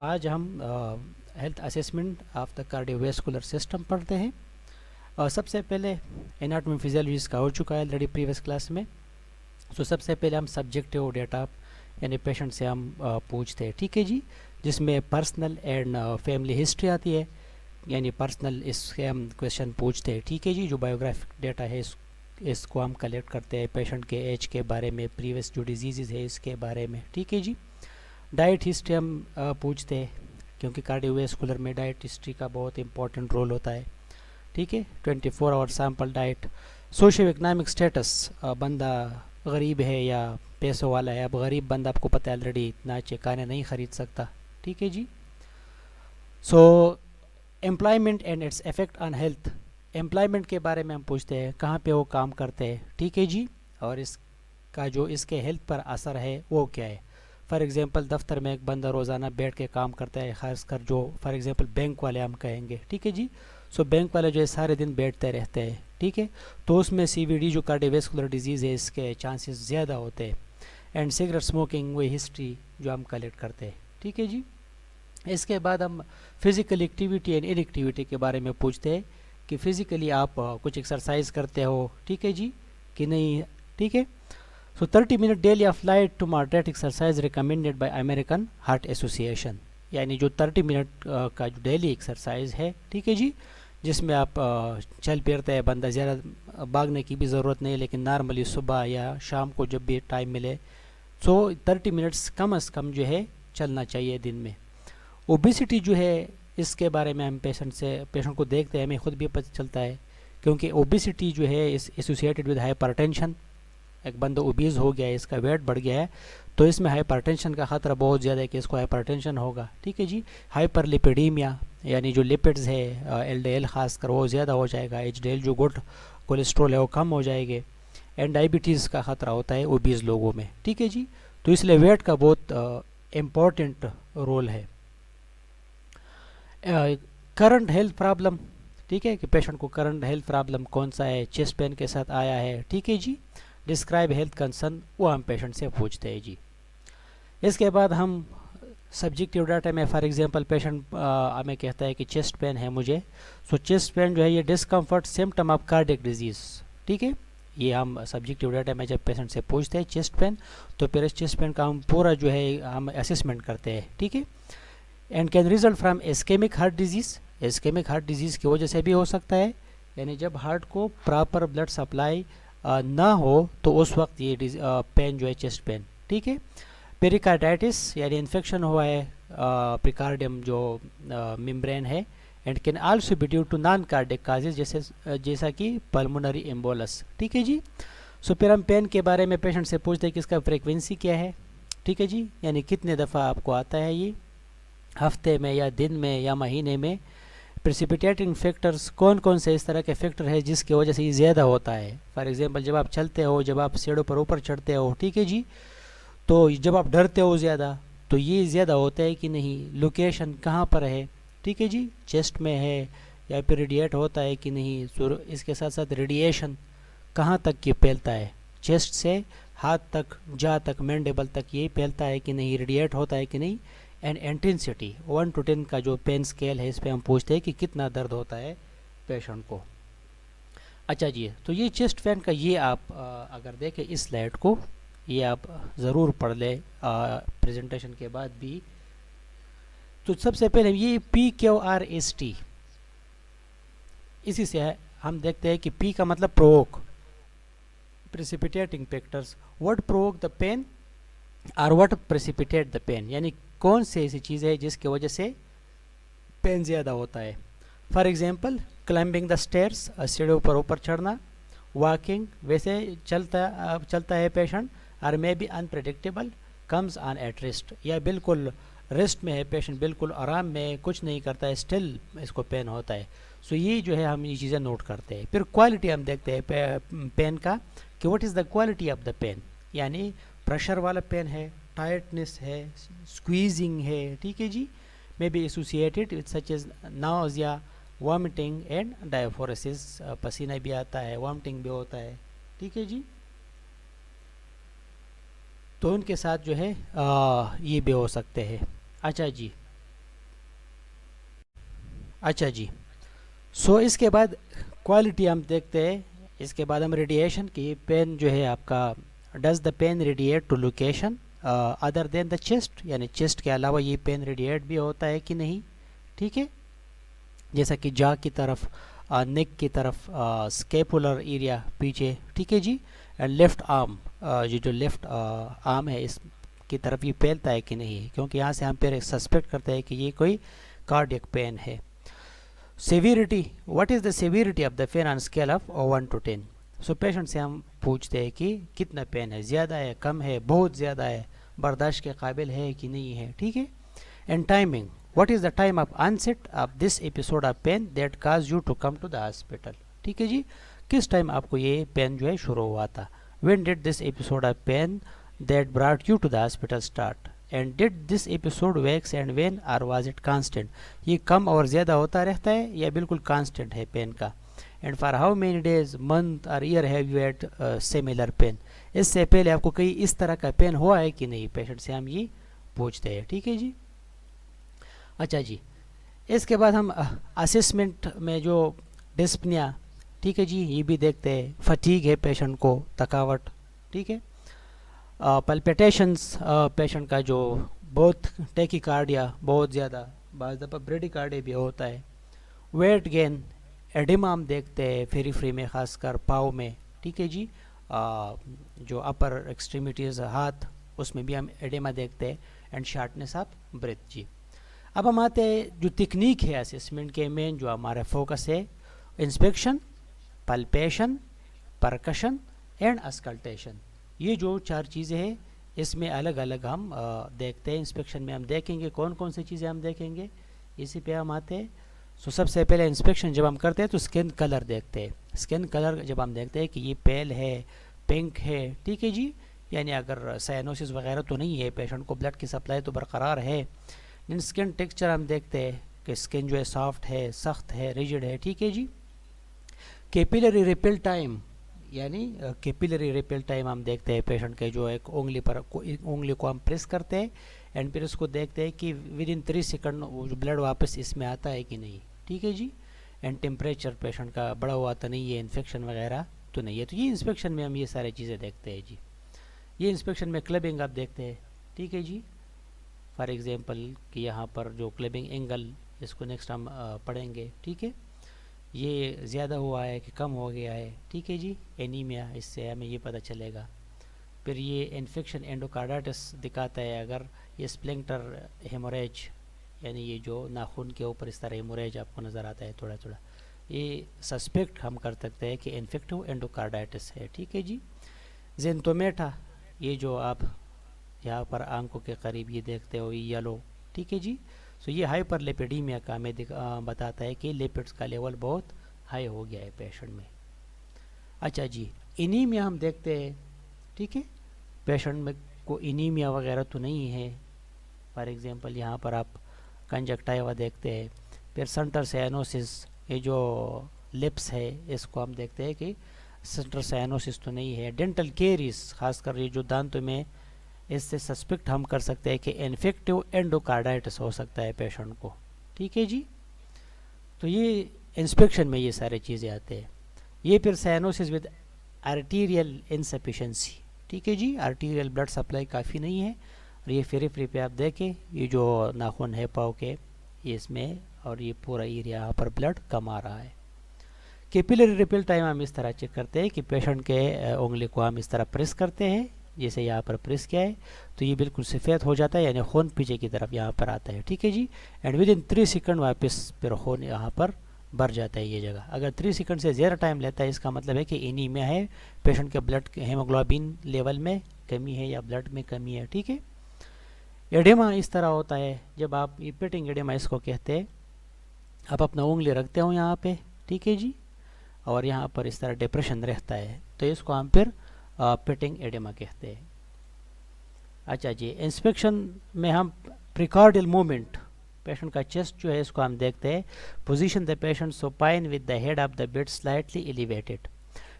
आज हम health assessment of the cardiovascular system पढ़ते हैं। और सबसे पहले एनाटॉमी फिजियोलॉजी इसका हो चुका है ऑलरेडी प्रीवियस क्लास में। सो सबसे पहले हम सब्जेक्टिव डेटा यानी पेशेंट से हम पूछते हैं, ठीक है जी, जिसमें पर्सनल एंड फैमिली हिस्ट्री आती है। यानी पर्सनल इससे हम क्वेश्चन पूछते हैं, ठीक है जी। जो बायोग्राफिक डेटा है इसको हम कलेक्ट करते हैं पेशेंट के एज के बारे में, प्रीवियस जो डिजीज़ है इसके बारे में, ठीक है जी। डाइट हिस्ट्री हम पूछते हैं क्योंकि कार्डियोवैस्कुलर में डाइट हिस्ट्री का बहुत इंपॉर्टेंट रोल होता है, ठीक है। 24 hour sample diet. Socio economic status, बंदा गरीब है या पैसों वाला है। अब गरीब बंदा आपको पता है ऑलरेडी इतना अच्छे खाने नहीं खरीद सकता, ठीक है जी। So employment and its effect on health. Employment के बारे में हम पूछते हैं, कहाँ पे वो काम करते हैं, ठीक है जी, और इसका जो इसके हेल्थ पर असर है वो क्या है। फॉर एग्ज़ाम्पल दफ्तर में एक बंदा रोज़ाना बैठ के काम करता है, खासकर जो फॉर एग्ज़ाम्पल बैंक वाले हम कहेंगे, ठीक है जी। सो बैंक वाले जो है सारे दिन बैठते रहते हैं, ठीक है, तो उसमें सीवीडी जो कार्डियोवैस्कुलर डिजीज़ है इसके चांसेस ज़्यादा होते हैं। एंड सिगरेट स्मोकिंग वही हिस्ट्री जो हम कलेक्ट करते हैं, ठीक है जी। इसके बाद हम फिज़िकल एक्टिविटी एंड इनएक्टिविटी के बारे में पूछते हैं कि फ़िज़िकली आप कुछ एक्सरसाइज करते हो, ठीक है जी, कि नहीं, ठीक है। So 30 minute daily of light to moderate exercise recommended by American heart association. यानी जो 30 मिनट का जो डेली एक्सरसाइज है, ठीक है जी, जिसमें आप चल फिरते हैं, बंदा ज़्यादा भागने की भी ज़रूरत नहीं, लेकिन नॉर्मली सुबह या शाम को जब भी टाइम मिले, सो 30 मिनट्स कम से कम जो है चलना चाहिए दिन में। ओबिसिटी जो है इसके बारे में हम पेशेंट को देखते हैं, हमें खुद भी पता चलता है, क्योंकि ओबिसिटी जो है इस एसोसिएटेड विद हाइपरटेंशन। एक बंदा ओबीज हो गया है, इसका वेट बढ़ गया है, तो इसमें हाइपरटेंशन का ख़तरा बहुत ज़्यादा है कि इसको हाइपरटेंशन होगा, ठीक है जी। हाइपरलिपिडीमिया यानी जो लिपिड्स है एलडीएल खासकर वो ज़्यादा हो जाएगा, एचडीएल जो गुड कोलेस्ट्रॉल है वो कम हो जाएंगे। एंड डायबिटीज़ का ख़तरा होता है ओबीज लोगों में, ठीक है जी। तो इसलिए वेट का बहुत इम्पॉर्टेंट रोल है। करंट हेल्थ प्रॉब्लम, ठीक है, कि पेशेंट को करंट हेल्थ प्रॉब्लम कौन सा है, चेस्ट पेन के साथ आया है, ठीक है जी। डिस्क्राइब हेल्थ कंसर्न, वो हम पेशेंट से पूछते हैं जी। इसके बाद हम सब्जेक्टिव डाटा में फॉर एग्जांपल पेशेंट हमें कहता है कि चेस्ट पेन है मुझे। सो चेस्ट पेन जो है ये discomfort symptom of cardiac disease, ठीक है। ये हम सब्जेक्टिव डाटा में जब पेशेंट से पूछते हैं चेस्ट पेन, तो फिर इस चेस्ट पेन का हम पूरा जो है हम असेसमेंट करते हैं, ठीक है। And can result from ischaemic heart disease. Ischaemic heart disease की वजह से भी हो सकता है, यानी जब हार्ट को प्रॉपर ब्लड सप्लाई ना हो तो उस वक्त ये पेन जो है चेस्ट पेन, ठीक है। पेरिकार्डाइटिस यानी इन्फेक्शन हुआ है प्रिकार्डियम जो मेम्ब्रेन है। And can also be due to non cardiac causes जैसा कि पल्मोनरी एम्बोलस, ठीक है जी। सो फिर हम पेन के बारे में पेशेंट से पूछते हैं कि इसका फ्रीक्वेंसी क्या है, ठीक है जी, यानी कितने दफ़ा आपको आता है ये, हफ्ते में या दिन में या महीने में। प्रेसिपिटेटिंग फैक्टर्स, कौन कौन से इस तरह के फैक्टर है जिसकी वजह से ये ज़्यादा होता है। फॉर एग्जांपल जब आप चलते हो, जब आप सीढ़ों पर ऊपर चढ़ते हो, ठीक है जी, तो जब आप डरते हो ज़्यादा तो ये ज़्यादा होता है कि नहीं, लोकेशन कहाँ पर है, ठीक है जी, चेस्ट में है या फिर रेडिएट होता है कि नहीं। इसके साथ साथ रेडिएशन कहाँ तक ये फैलता है, चेस्ट से हाथ तक, जा तक, मैंडेबल तक ये फैलता है कि नहीं, रेडिएट होता है कि नहीं। एंड इंटेंसिटी 1 to 10 का जो पेन स्केल है इस पर हम पूछते हैं कि कितना दर्द होता है पेशेंट को। अच्छा जी, तो ये चेस्ट पेन का ये आप अगर देखें इस स्लाइड को, ये आप ज़रूर पढ़ लें प्रेजेंटेशन के बाद भी। तो सबसे पहले ये PQRST, इसी से हम देखते हैं कि P का मतलब provoke, precipitating factors, what provoke the pain और व्हाट प्रेसिपिटेट द पेन, यानी कौन से ऐसी चीज़ है जिसकी वजह से पेन ज़्यादा होता है। For example climbing the stairs, सीढ़ियों पर ऊपर चढ़ना, वॉकिंग वैसे चलता है पेशेंट, और may be unpredictable, comes on at rest, या बिल्कुल रेस्ट में है पेशेंट, बिल्कुल आराम में कुछ नहीं करता है, स्टिल इसको पेन होता है। सो ये जो है हम ये चीज़ें नोट करते हैं। फिर क्वालिटी हम देखते हैं पेन का कि what is the quality of the pain, यानी प्रेशर वाला पेन है, टाइटनेस है, स्क्वीजिंग है, ठीक है जी, may be associated with such as nausea, vomiting and diaphoresis, पसीना भी आता है, वॉमिटिंग भी होता है, ठीक है जी। तो उनके साथ जो है ये भी हो सकते हैं। अच्छा जी, अच्छा जी, सो इसके बाद क्वालिटी हम देखते हैं। इसके बाद हम रेडिएशन की, पेन जो है आपका, does the pain radiate to location other than the chest, यानी चेस्ट के अलावा ये पेन रेडिएट भी होता है कि नहीं। ठीक है, जैसा कि जा की तरफ, नेक की तरफ, स्केपुलर एरिया पीछे। ठीक है जी, एंड लेफ्ट आर्म, ये जो लेफ्ट आर्म है इस की तरफ ये फैलता है कि नहीं, क्योंकि यहाँ से हम फिर सस्पेक्ट करते हैं कि ये कोई कार्डियक पेन है। Severity, what is the severity of the pain on scale of 1 to 10। So patient से हम पूछते हैं कि कितना पेन है, ज़्यादा है, कम है, बहुत ज़्यादा है, बर्दाश्त के काबिल है कि नहीं है। ठीक है, and timing, what is the time of onset of this episode of pain that cause you to come to the hospital. ठीक है जी, किस टाइम आपको ये पेन जो है शुरू हुआ था। When did this episode of pain that brought you to the hospital start, and did this episode wax and wane, और वाज इट कांस्टेंट। ये कम और ज़्यादा होता रहता है या बिल्कुल कांस्टेंट है पेन का। And for how many days, month और year have you had similar pain. इससे पहले आपको कहीं इस तरह का पेन हुआ है कि नहीं, पेशेंट से हम ये पूछते हैं। ठीक है जी, अच्छा जी, इसके बाद हम असेसमेंट में जो डिस्पनिया, ठीक है जी, ये भी देखते हैं। फटीग है पेशेंट को, थकावट। ठीक है, पल्पिटेशंस, पेशेंट का जो बहुत टेकिकार्डिया बहुत ज़्यादा, बाज़ दफ़ा ब्रेडिकार्डिया भी होता है। वेट गेन, एडिमा हम देखते हैं फेरीफ्री में, ख़ासकर पाँव में। ठीक है जी, जो अपर एक्सट्रीमिटीज़ हाथ, उसमें भी हम एडिमा देखते हैं। एंड शार्टनेस ऑफ ब्रेथ जी। अब हम आते हैं जो टेक्निक है असेसमेंट के, मेन जो हमारा फोकस है, inspection, palpation, percussion and auscultation. ये जो 4 चीज़ें हैं, इसमें अलग अलग हम देखते हैं। इंस्पेक्शन में हम देखेंगे कौन कौन सी चीज़ें हम देखेंगे, इसी पे हम आते हैं। सो सबसे पहले इंस्पेक्शन जब हम करते हैं तो स्किन कलर देखते हैं। स्किन कलर जब हम देखते हैं कि ये पेल है, पिंक है, ठीक है जी, यानी अगर साइनोसिस वगैरह तो नहीं है, पेशेंट को ब्लड की सप्लाई तो बरकरार है। देन स्किन टेक्सचर हम देखते हैं कि स्किन जो है सॉफ्ट है, सख्त है, रिजिड है। ठीक है जी, कैपिलरी रिपेल टाइम, यानी कैपिलरी रिपेल टाइम हम देखते हैं पेशेंट के, जो एक उंगली पर उंगली को हम प्रेस करते हैं एंड फिर उसको देखते हैं कि विद इन 3 सेकंड ब्लड वापस इसमें आता है कि नहीं। ठीक है जी, एंड टेम्परेचर पेशेंट का बढ़ा हुआ तो नहीं है, इन्फेक्शन वगैरह तो नहीं है। तो ये इंस्पेक्शन में हम ये सारी चीज़ें देखते हैं जी। ये इंस्पेक्शन में क्लबिंग आप देखते हैं। ठीक है जी, फॉर एग्जांपल कि यहाँ पर जो क्लबिंग एंगल, इसको नेक्स्ट हम पढ़ेंगे। ठीक है, ये ज़्यादा हुआ है कि कम हो गया है। ठीक है जी, एनीमिया, इससे हमें ये पता चलेगा। फिर ये इन्फेक्शन एंडोकार्डाइटिस दिखाता है, अगर ये स्प्लिंटर हेमोरेज, यानी ये जो नाखून के ऊपर इस तरह हेमोरेज आपको नज़र आता है थोड़ा थोड़ा, ये सस्पेक्ट हम कर सकते हैं कि इन्फेक्टिव एंडोकार्डाइटिस है। ठीक है जी, जेंटोमेटा, ये जो आप यहाँ पर आंखों के करीब ये देखते हो, ये येलो। ठीक है जी, सो ये हाइपरलिपिडीमिया का हमें बताता है कि लिपिड्स का लेवल बहुत हाई हो गया है पेशेंट में। अच्छा जी, एनीमिया हम देखते हैं। ठीक है, पेशेंट में को एनीमिया वगैरह तो नहीं है। फॉर एग्जांपल यहाँ पर आप कंजक्टाइवा देखते हैं। फिर सेंटर साइनोसिस, ये जो लिप्स है इसको हम देखते हैं कि सेंटर साइनोसिस तो नहीं है। डेंटल केरीज, खासकर ये जो दांतों में, इससे सस्पेक्ट हम कर सकते हैं कि इन्फेक्टिव एंडोकार्डाइटिस हो सकता है पेशेंट को। ठीक है जी, तो ये इंस्पेक्शन में ये सारी चीज़ें आते हैं। ये फिर साइनोसिस विद आर्टीरियल इनसफिशेंसी। ठीक है जी, आर्टीरियल ब्लड सप्लाई काफ़ी नहीं है। और ये फेरी पे आप देखें, ये जो नाखून है पाँव के, ये इसमें, और ये पूरा एरिया यहाँ पर ब्लड कम आ रहा है। कैपिलरी रिपेल टाइम हम इस तरह चेक करते हैं कि पेशेंट के उंगली को हम इस तरह प्रेस करते हैं, जैसे यहाँ पर प्रेस किया है तो ये बिल्कुल सफ़ेद हो जाता है, यानी खून पीछे की तरफ यहाँ पर आता है। ठीक है जी, एंड विद इन 3 सेकंड वापस फिर खून यहाँ पर भर जाता है ये जगह। अगर 3 सेकंड से ज़्यादा टाइम लेता है, इसका मतलब है कि एनीमिया है, पेशेंट के ब्लड हेमोग्लोबिन लेवल में कमी है या ब्लड में कमी है। ठीक है, एडेमा इस तरह होता है, जब आप इपेटिंग एडेमा इसको कहते हैं, आप अपना उंगली रखते हो यहाँ पे, ठीक है जी, और यहाँ पर इस तरह डिप्रेशन रहता है, तो इसको हम फिर पेटिंग एडेमा कहते हैं। अच्छा जी, इंस्पेक्शन में हम प्रिकॉर्डियल मूवमेंट, पेशेंट का चेस्ट जो है इसको हम देखते हैं। Position the patient supine with the head of the bed slightly elevated,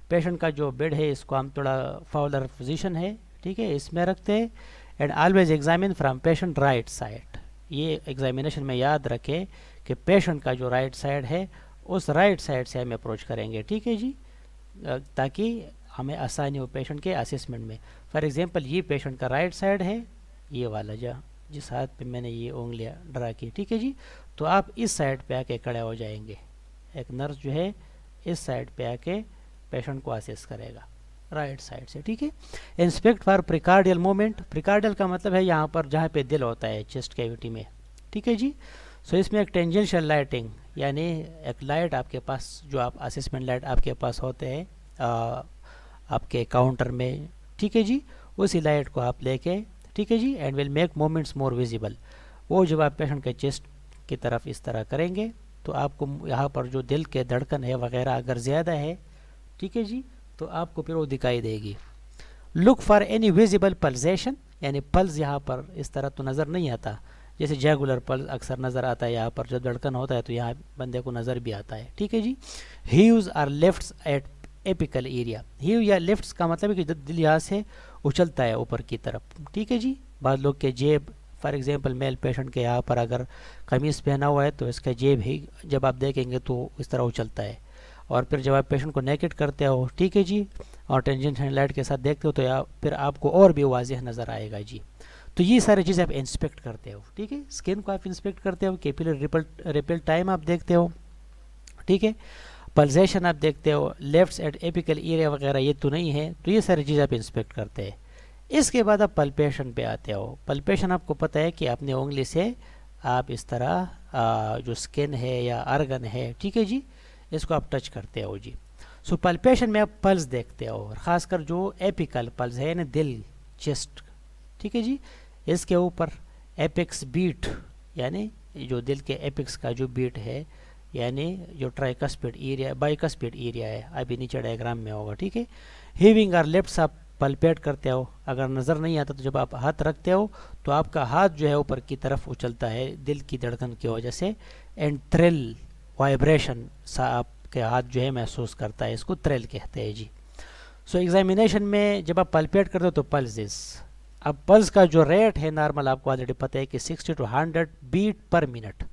patient का जो बेड है इसको हम थोड़ा फाउलर पोजीशन है, ठीक है, इसमें रखते हैं। And always examine from patient right side, ये एग्जामिनेशन में याद रखें कि पेशेंट का जो राइट साइड है उस राइट साइड से हम अप्रोच करेंगे, ठीक है जी, ताकि हमें आसानी हो पेशेंट के असेसमेंट में। फॉर एग्जांपल ये पेशेंट का राइट साइड है, ये वाला जिस हाथ पे मैंने ये उंगलियां ड्रा की, ठीक है जी, तो आप इस साइड पे आके खड़े हो जाएंगे। एक नर्स जो है इस साइड पे आके पेशेंट को असेस करेगा राइट साइड से, ठीक है। इंस्पेक्ट फॉर प्रिकार्डियल मूवमेंट, प्रिकार्डियल का मतलब है यहाँ पर जहाँ पे दिल होता है चेस्ट कैविटी में, ठीक है जी। सो इसमें एक टेंजेंशियल लाइटिंग, यानी एक लाइट आपके पास, जो आप असेसमेंट लाइट आपके पास होते हैं आपके काउंटर में, ठीक है जी, उसी लाइट को आप लेके, ठीक है जी, and will make moments more visible. वो जब आप पेशेंट के चेस्ट की तरफ इस तरह करेंगे तो आपको यहाँ पर जो दिल के धड़कन है वगैरह अगर ज़्यादा है, ठीक है जी, तो आपको फिर वो दिखाई देगी। Look for any visible pulsation, यानी पल्स यहाँ पर इस तरह तो नज़र नहीं आता, जैसे जैगुलर पल्स अक्सर नज़र आता है, यहाँ पर जब धड़कन होता है तो यहाँ बंदे को नज़र भी आता है, ठीक है जी। Heaves or lifts at apical area, heave या लेफ्ट्स का मतलब है कि दिल यहाँ से उछलता है ऊपर की तरफ, ठीक है जी। बाद लोग के जेब, फॉर एग्जांपल मेल पेशेंट के यहाँ पर अगर कमीज़ पहना हुआ है तो इसका जेब ही जब आप देखेंगे तो इस तरह उछलता है। और फिर जब आप पेशेंट को नेकेट करते हो, ठीक है जी, और टेंजेंशियल लाइट के साथ देखते हो तो फिर आपको और भी वाज़ेह नज़र आएगा जी। तो ये सारी चीज़ें आप इंस्पेक्ट करते हो, ठीक है। स्किन को आप इंस्पेक्ट करते हो, कैपिलरी रिपल टाइम आप देखते हो, ठीक है, पल्सेशन आप देखते हो, लेफ्ट एट एपिकल एरिया वगैरह ये तो नहीं है, तो ये सारी चीज़ें आप इंस्पेक्ट करते हैं। इसके बाद आप पल्पेशन पे आते हो। पल्पेशन आपको पता है कि अपने उंगली से आप इस तरह जो स्किन है या आर्गन है, ठीक है जी, इसको आप टच करते हो जी। सो पल्पेशन में आप पल्स देखते हो, और ख़ासकर जो एपिकल पल्स है ना, दिल चेस्ट, ठीक है जी, इसके ऊपर एपेक्स बीट, यानी जो दिल के एपेक्स का जो बीट है, यानी जो ट्राइकस्पिड एरिया, बाइकस्पिड एरिया है, अभी नीचे डायग्राम में होगा, ठीक है। हीविंग और लेफ्ट्स आप पल्पेट करते हो, अगर नज़र नहीं आता तो जब आप हाथ रखते हो तो आपका हाथ जो है ऊपर की तरफ उछलता है दिल की धड़कन की वजह से, एंड थ्रिल वाइब्रेशन सा आपके हाथ जो है महसूस करता है, इसको थ्रिल कहते हैं जी। सो एग्जामिनेशन में जब आप पल्पेट करते हो तो पल्सेस, अब पल्स का जो रेट है नॉर्मल आपको ऑलरेडी पता है कि 60 to 100 beat per minute.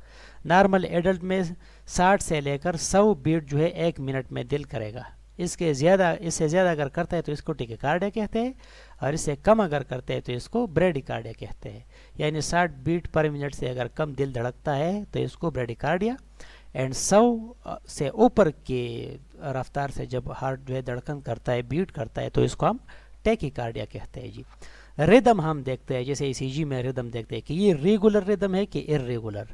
Normal adult में 60 से लेकर 100 बीट जो है 1 मिनट में दिल करेगा। इससे ज़्यादा अगर करता है तो इसको टेकिकार्डिया कहते हैं, और इससे कम अगर करते हैं तो इसको ब्रेडिकार्डिया कहते हैं। यानी 60 बीट पर मिनट से अगर कम दिल धड़कता है तो इसको ब्रेडिकार्डिया, एंड 100 से ऊपर के रफ्तार से जब हार्ट जो है धड़कन करता है, बीट करता है, तो इसको हम टेकिकार्डिया कहते हैं जी। रिदम हम देखते हैं, जैसे ईसीजी में रिदम देखते हैं कि ये रेगुलर रिदम है कि इर्रेगुलर।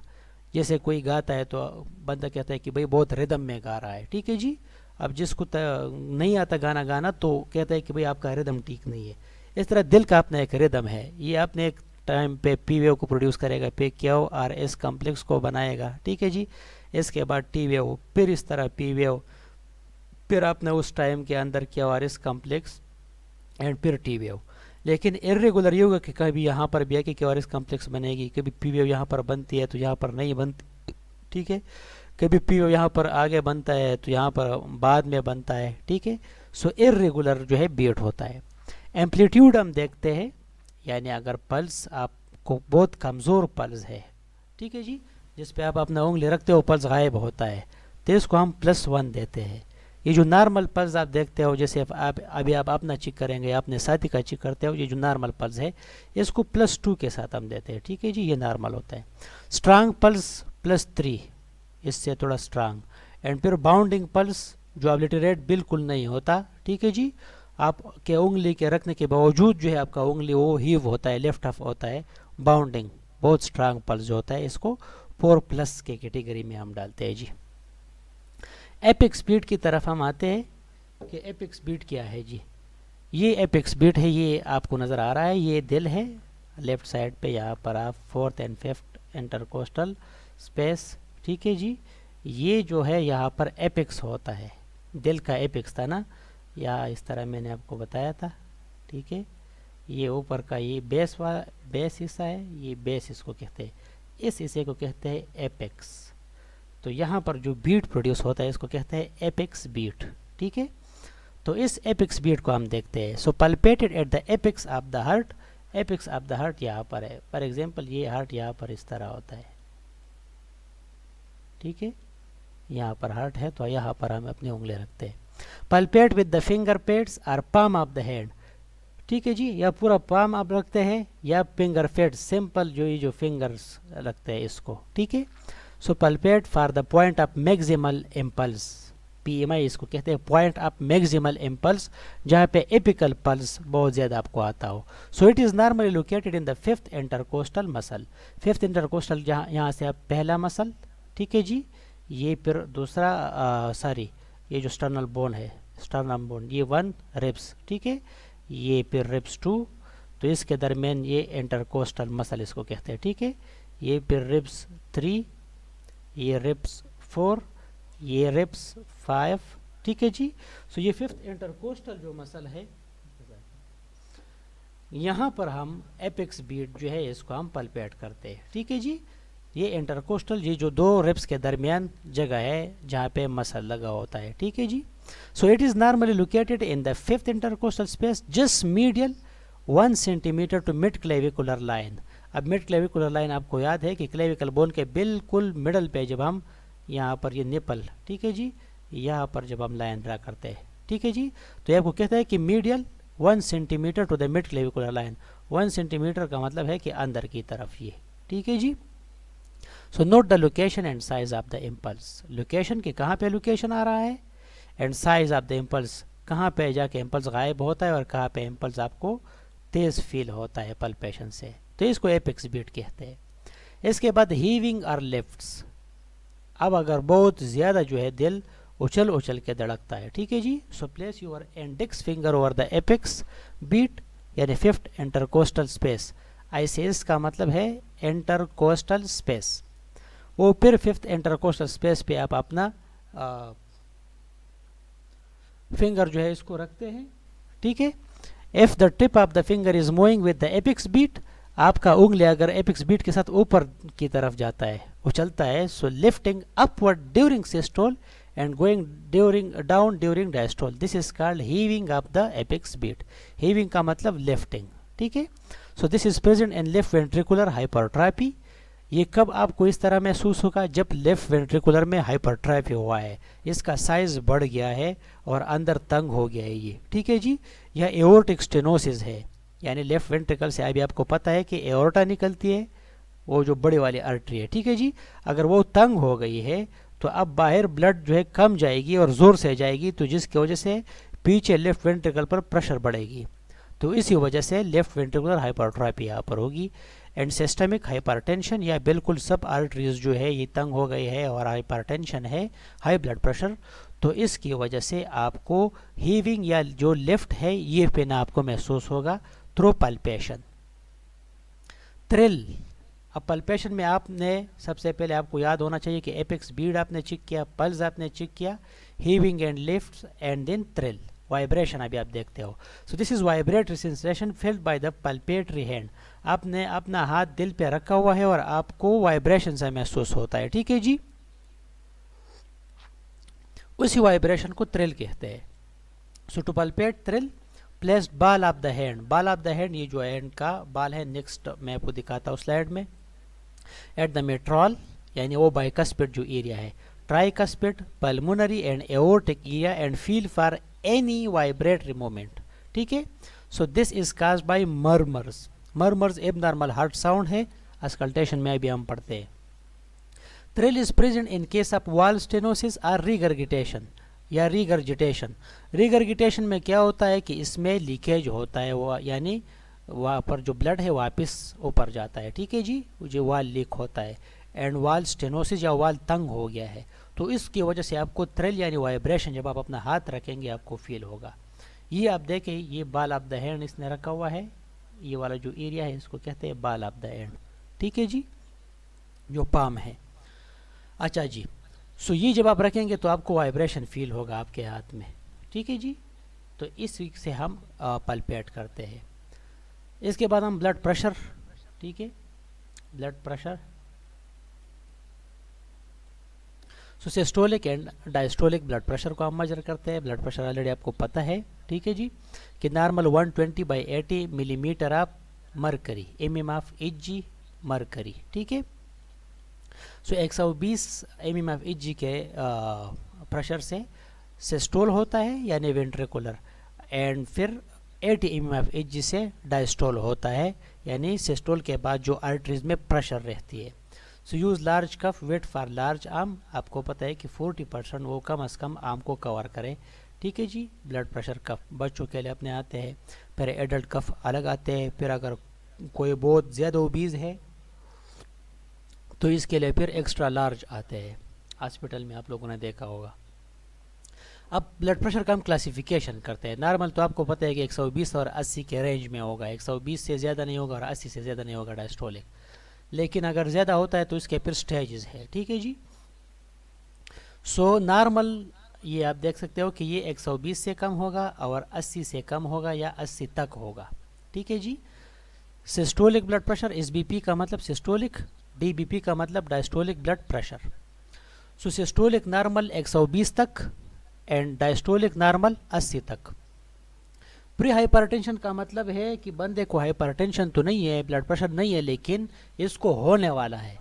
जैसे कोई गाता है तो बंदा कहता है कि भाई बहुत रिदम में गा रहा है, ठीक है जी। अब जिसको नहीं आता गाना गाना तो कहता है कि भाई आपका रिदम ठीक नहीं है। इस तरह दिल का अपना एक रिदम है, ये आपने एक टाइम पे पी वेव को प्रोड्यूस करेगा, पे क्यू आर एस कम्प्लेक्स को बनाएगा, ठीक है जी। इसके बाद टी वेव, फिर इस तरह पी वेव, फिर आपने उस टाइम के अंदर Q R S complex, and फिर टी वेव। लेकिन इर्रेगुलर ये होगा कि कभी यहाँ पर भी है कि क्यू आर एस कम्प्लेक्स बनेगी, कभी पी वेव यहाँ पर बनती है तो यहाँ पर नहीं बनती, ठीक है, कभी पी वेव यहाँ पर आगे बनता है तो यहाँ पर बाद में बनता है, ठीक है। सो इर्रेगुलर जो है बीट होता है। एम्पलीट्यूड हम देखते हैं, यानी अगर पल्स आपको बहुत कमज़ोर पल्स है, ठीक है जी, जिस पे आप अपना उंगली रखते हो पल्स गायब होता है, तो इसको हम +1 देते हैं। ये जो नॉर्मल पल्स आप देखते हो, जैसे आप अभी आप अपना चेक करेंगे, अपने साथी का चेक करते हो, ये जो नॉर्मल पल्स है इसको +2 के साथ हम देते हैं, ठीक है जी, ये नॉर्मल होता है। स्ट्रांग पल्स +3, इससे थोड़ा स्ट्रांग, एंड फिर बाउंडिंग पल्स जो ऑब्लिटरेट बिल्कुल नहीं होता, ठीक है जी, आपके उंगली के रखने के बावजूद जो है आपका उंगली वो हीव होता है, लेफ्ट ऑफ होता है, बाउंडिंग बहुत स्ट्रांग पल्स जो होता है, इसको 4+ के कैटेगरी में हम डालते हैं जी। एपिक्स बीट की तरफ हम आते हैं कि एपिक्स बीट क्या है जी। ये एपिक्स बीट है, ये आपको नज़र आ रहा है, ये दिल है लेफ्ट साइड पे, यहाँ पर आप 4th and 5th intercostal space, ठीक है जी। ये जो है यहाँ पर एपिक्स होता है, दिल का एपिक्स था ना, या इस तरह मैंने आपको बताया था, ठीक है। ये ऊपर का ये बेस हिस्सा है, ये बेस इसको कहते हैं, इस हिस्से को कहते हैं एपेक्स। तो यहाँ पर जो बीट प्रोड्यूस होता है इसको कहते हैं एपेक्स बीट, ठीक है। तो इस एपेक्स बीट को हम देखते हैं। So palpated at the apex of the heart apex of the heart यहाँ पर है। फॉर एग्जांपल ये हार्ट यहाँ पर इस तरह होता है, ठीक है, यहाँ पर हार्ट है तो यहाँ पर हम अपनी उंगली रखते हैं। पल्पेट विद द फिंगर पेड्स और पाम ऑफ द हैंड, ठीक है जी, या पूरा पाम आप रखते हैं या फिंगर पेड सिंपल जो ये जो फिंगर्स रखते हैं इसको, ठीक है। So palpate for the point of maximal impulse, PMI इसको कहते हैं, पॉइंट ऑफ मैक्सिमल इम्पल्स, जहाँ पे एपिकल पल्स बहुत ज़्यादा आपको आता हो। सो it is normally located in the 5th intercostal muscle. 5th intercostal जहाँ यहाँ से आप पहला मसल, ठीक है जी, ये फिर दूसरा ये जो स्टर्नल बोन है, स्टर्नम बोन, ये 1 रिब्स, ठीक है, ये फिर रिब्स 2, तो इसके दरमियान ये इंटरकोस्टल मसल इसको कहते हैं, ठीक है, ये फिर रिब्स 3, ये रिब्स 4, ये रिब्स 5, ठीक है जी। सो ये 5th इंटरकोस्टल जो मसल है, यहाँ पर हम एपेक्स बीट जो है इसको हम पल्पेट करते हैं, ठीक है जी। ये इंटरकोस्टल, ये जो 2 रिब्स के दरमियान जगह है जहाँ पे मसल लगा होता है, ठीक है जी। So it is normally located in the 5th intercostal space just medial 1 centimetre to mid clavicular line. अब मिड क्लेविकुलर लाइन आपको याद है कि क्लेविकल बोन के बिल्कुल मिडल पे जब हम यहाँ पर ये निपल, ठीक है जी, यहाँ पर जब हम लाइन ड्रा करते हैं, ठीक है जी, तो ये आपको कहता है कि medial 1 centimetre to the mid clavicular line. 1 centimetre का मतलब है कि अंदर की तरफ ये, ठीक है जी। So note the location and size of the impulse, location के कहाँ पे लोकेशन आ रहा है, and size of the impulse, कहाँ पे जाके इम्पल्स गायब होता है और कहाँ पे इम्पल्स आपको तेज फील होता है पल्पेशन से, तो इसको एपेक्स बीट कहते हैं। इसके बाद हीविंग और लिफ्ट्स, अब अगर बहुत ज़्यादा जो है दिल उछल उछल के धड़कता है, ठीक है जी, so place your index finger over the apex beat यानी 5th इंटरकोस्टल स्पेस। ऐसे इसका मतलब है इंटरकोस्टल स्पेस, वो फिर 5th इंटरकोस्टल स्पेस पे आप अपना फिंगर जो है इसको रखते हैं, ठीक है। If the tip of the finger is moving with the apex beat, आपका उंगली अगर एपिक्स बीट के साथ ऊपर की तरफ जाता है, उछलता है, so lifting upward during systole and going down during diastole, this is called heaving of the apex beat. Heaving का मतलब लिफ्टिंग, ठीक है। So this is present in left ventricular hypertrophy. ये कब आपको इस तरह महसूस होगा, जब लेफ्ट वेंट्रिकुलर में हाइपरट्रॉफी हुआ है, इसका साइज बढ़ गया है और अंदर तंग हो गया है ये, ठीक है जी। यह एओर्टिक स्टेनोसिस है, यानी लेफ्ट वेंट्रिकल से अभी आपको पता है कि एओर्टा निकलती है, वो जो बड़ी वाली आर्टरी है, ठीक है जी। अगर वो तंग हो गई है तो अब बाहर ब्लड जो है कम जाएगी और ज़ोर से जाएगी, तो जिसकी वजह से पीछे लेफ्ट वेंट्रिकल पर प्रेशर बढ़ेगी, तो इसी वजह से लेफ्ट वेंट्रिकुलर हाइपरट्रॉफी यहाँ पर होगी। एंड सिस्टमिक हाइपरटेंशन, या बिल्कुल सब आर्टरीज जो है ये तंग हो गई है और हाइपरटेंशन है, हाई ब्लड प्रेशर, तो इसकी वजह से आपको हीविंग या जो लिफ्ट है ये पेन आपको महसूस होगा थ्रू पल्पेशन। थ्रिल, अब पल्पेशन में आपने सबसे पहले आपको याद होना चाहिए कि एपेक्स बीट आपने चेक किया, पल्स आपने चेक किया, heaving and lift and then thrill, vibration अभी आप देखते हो। So this is vibratory sensation felt by the palpatory hand, आपने अपना हाथ दिल पे रखा हुआ है और आपको वाइब्रेशन से महसूस होता है, ठीक है जी। उसी वाइब्रेशन को थ्रिल कहते हैं। सो टू पल्पेट थ्रिल प्लेस्ड बाल ऑफ द हैंड, बाल ऑफ द हैंड ये जो हैंड का बाल है, नेक्स्ट मैं आपको दिखाता हूँ स्लाइड में, एट द मेट्रॉल यानी वो बाइकस्पिड जो एरिया है, tricuspid, pulmonary and aortic area and feel for any vibratory moment, ठीक है। So this is caused bye murmurs, murmurs abnormal heart sound है, अस्कल्टेशन में भी हम पढ़ते हैं। Thrill is present in case of wall stenosis और रिगर्गिटेशन या रिगर्जिटेशन। रिगर्गिटेशन में क्या होता है कि इसमें लीकेज होता है, वो यानी वहाँ पर जो ब्लड है वापस ऊपर जाता है, ठीक है जी, जो वाल लीक होता है। एंड वाल स्टेनोसिस या वाल तंग हो गया है, तो इसकी वजह से आपको थ्रिल यानी वाइब्रेशन जब आप अपना हाथ रखेंगे आपको फील होगा। ये आप देखें, ये बाल ऑफ द हैंड इसने रखा हुआ है, ये वाला जो एरिया है इसको कहते हैं बाल ऑफ द हैंड, ठीक है जी, जो पाम है। अच्छा जी, सो ये जब आप रखेंगे तो आपको वाइब्रेशन फील होगा आपके हाथ में, ठीक है जी। तो इस से हम पल्पेट करते हैं। इसके बाद हम ब्लड प्रेशर, ठीक है, blood pressure, so systolic and diastolic blood pressure को हम मेजर करते हैं। ब्लड प्रेशर ऑलरेडी आपको पता है, ठीक है जी, कि normal 120/80 millimetre of mercury, mm of Hg mercury, ठीक है। सो 120 mm ऑफ Hg के प्रेशर से सिस्टोल होता है यानी वेंट्रिकुलर, एंड फिर 80 mm ऑफ Hg से डायस्टोल होता है यानी सिस्टोल के बाद जो आर्टरीज में प्रेशर रहती है। So use large cuff width for large arm, आपको पता है कि 40% वो कम अज़ कम आर्म को कवर करें, ठीक है जी। ब्लड प्रेशर कफ बच्चों के लिए अपने आते हैं, फिर एडल्ट कफ अलग आते हैं, फिर अगर कोई बहुत ज़्यादा ओबीज है तो इसके लिए फिर एक्स्ट्रा लार्ज आते हैं, हॉस्पिटल में आप लोगों ने देखा होगा। अब ब्लड प्रेशर का हम क्लासिफिकेशन करते हैं। नॉर्मल तो आपको पता है कि 120 और 80 के रेंज में होगा, 120 से ज़्यादा नहीं होगा और 80 से ज़्यादा नहीं होगा डायस्टोलिक, लेकिन अगर ज़्यादा होता है तो इसके फिर स्टेजेस है, ठीक है जी। सो नॉर्मल ये आप देख सकते हो कि ये 120 से कम होगा और 80 से कम होगा या 80 तक होगा, ठीक है जी। सिस्टोलिक ब्लड प्रेशर, एसबीपी का मतलब सिस्टोलिक, डीबीपी का मतलब डायस्टोलिक ब्लड प्रेशर। सो सिस्टोलिक नॉर्मल 120 तक एंड डायस्टोलिक नॉर्मल 80 तक। प्री हाइपरटेंशन का मतलब है कि बंदे को हाइपरटेंशन तो नहीं है, ब्लड प्रेशर नहीं है, लेकिन इसको होने वाला है,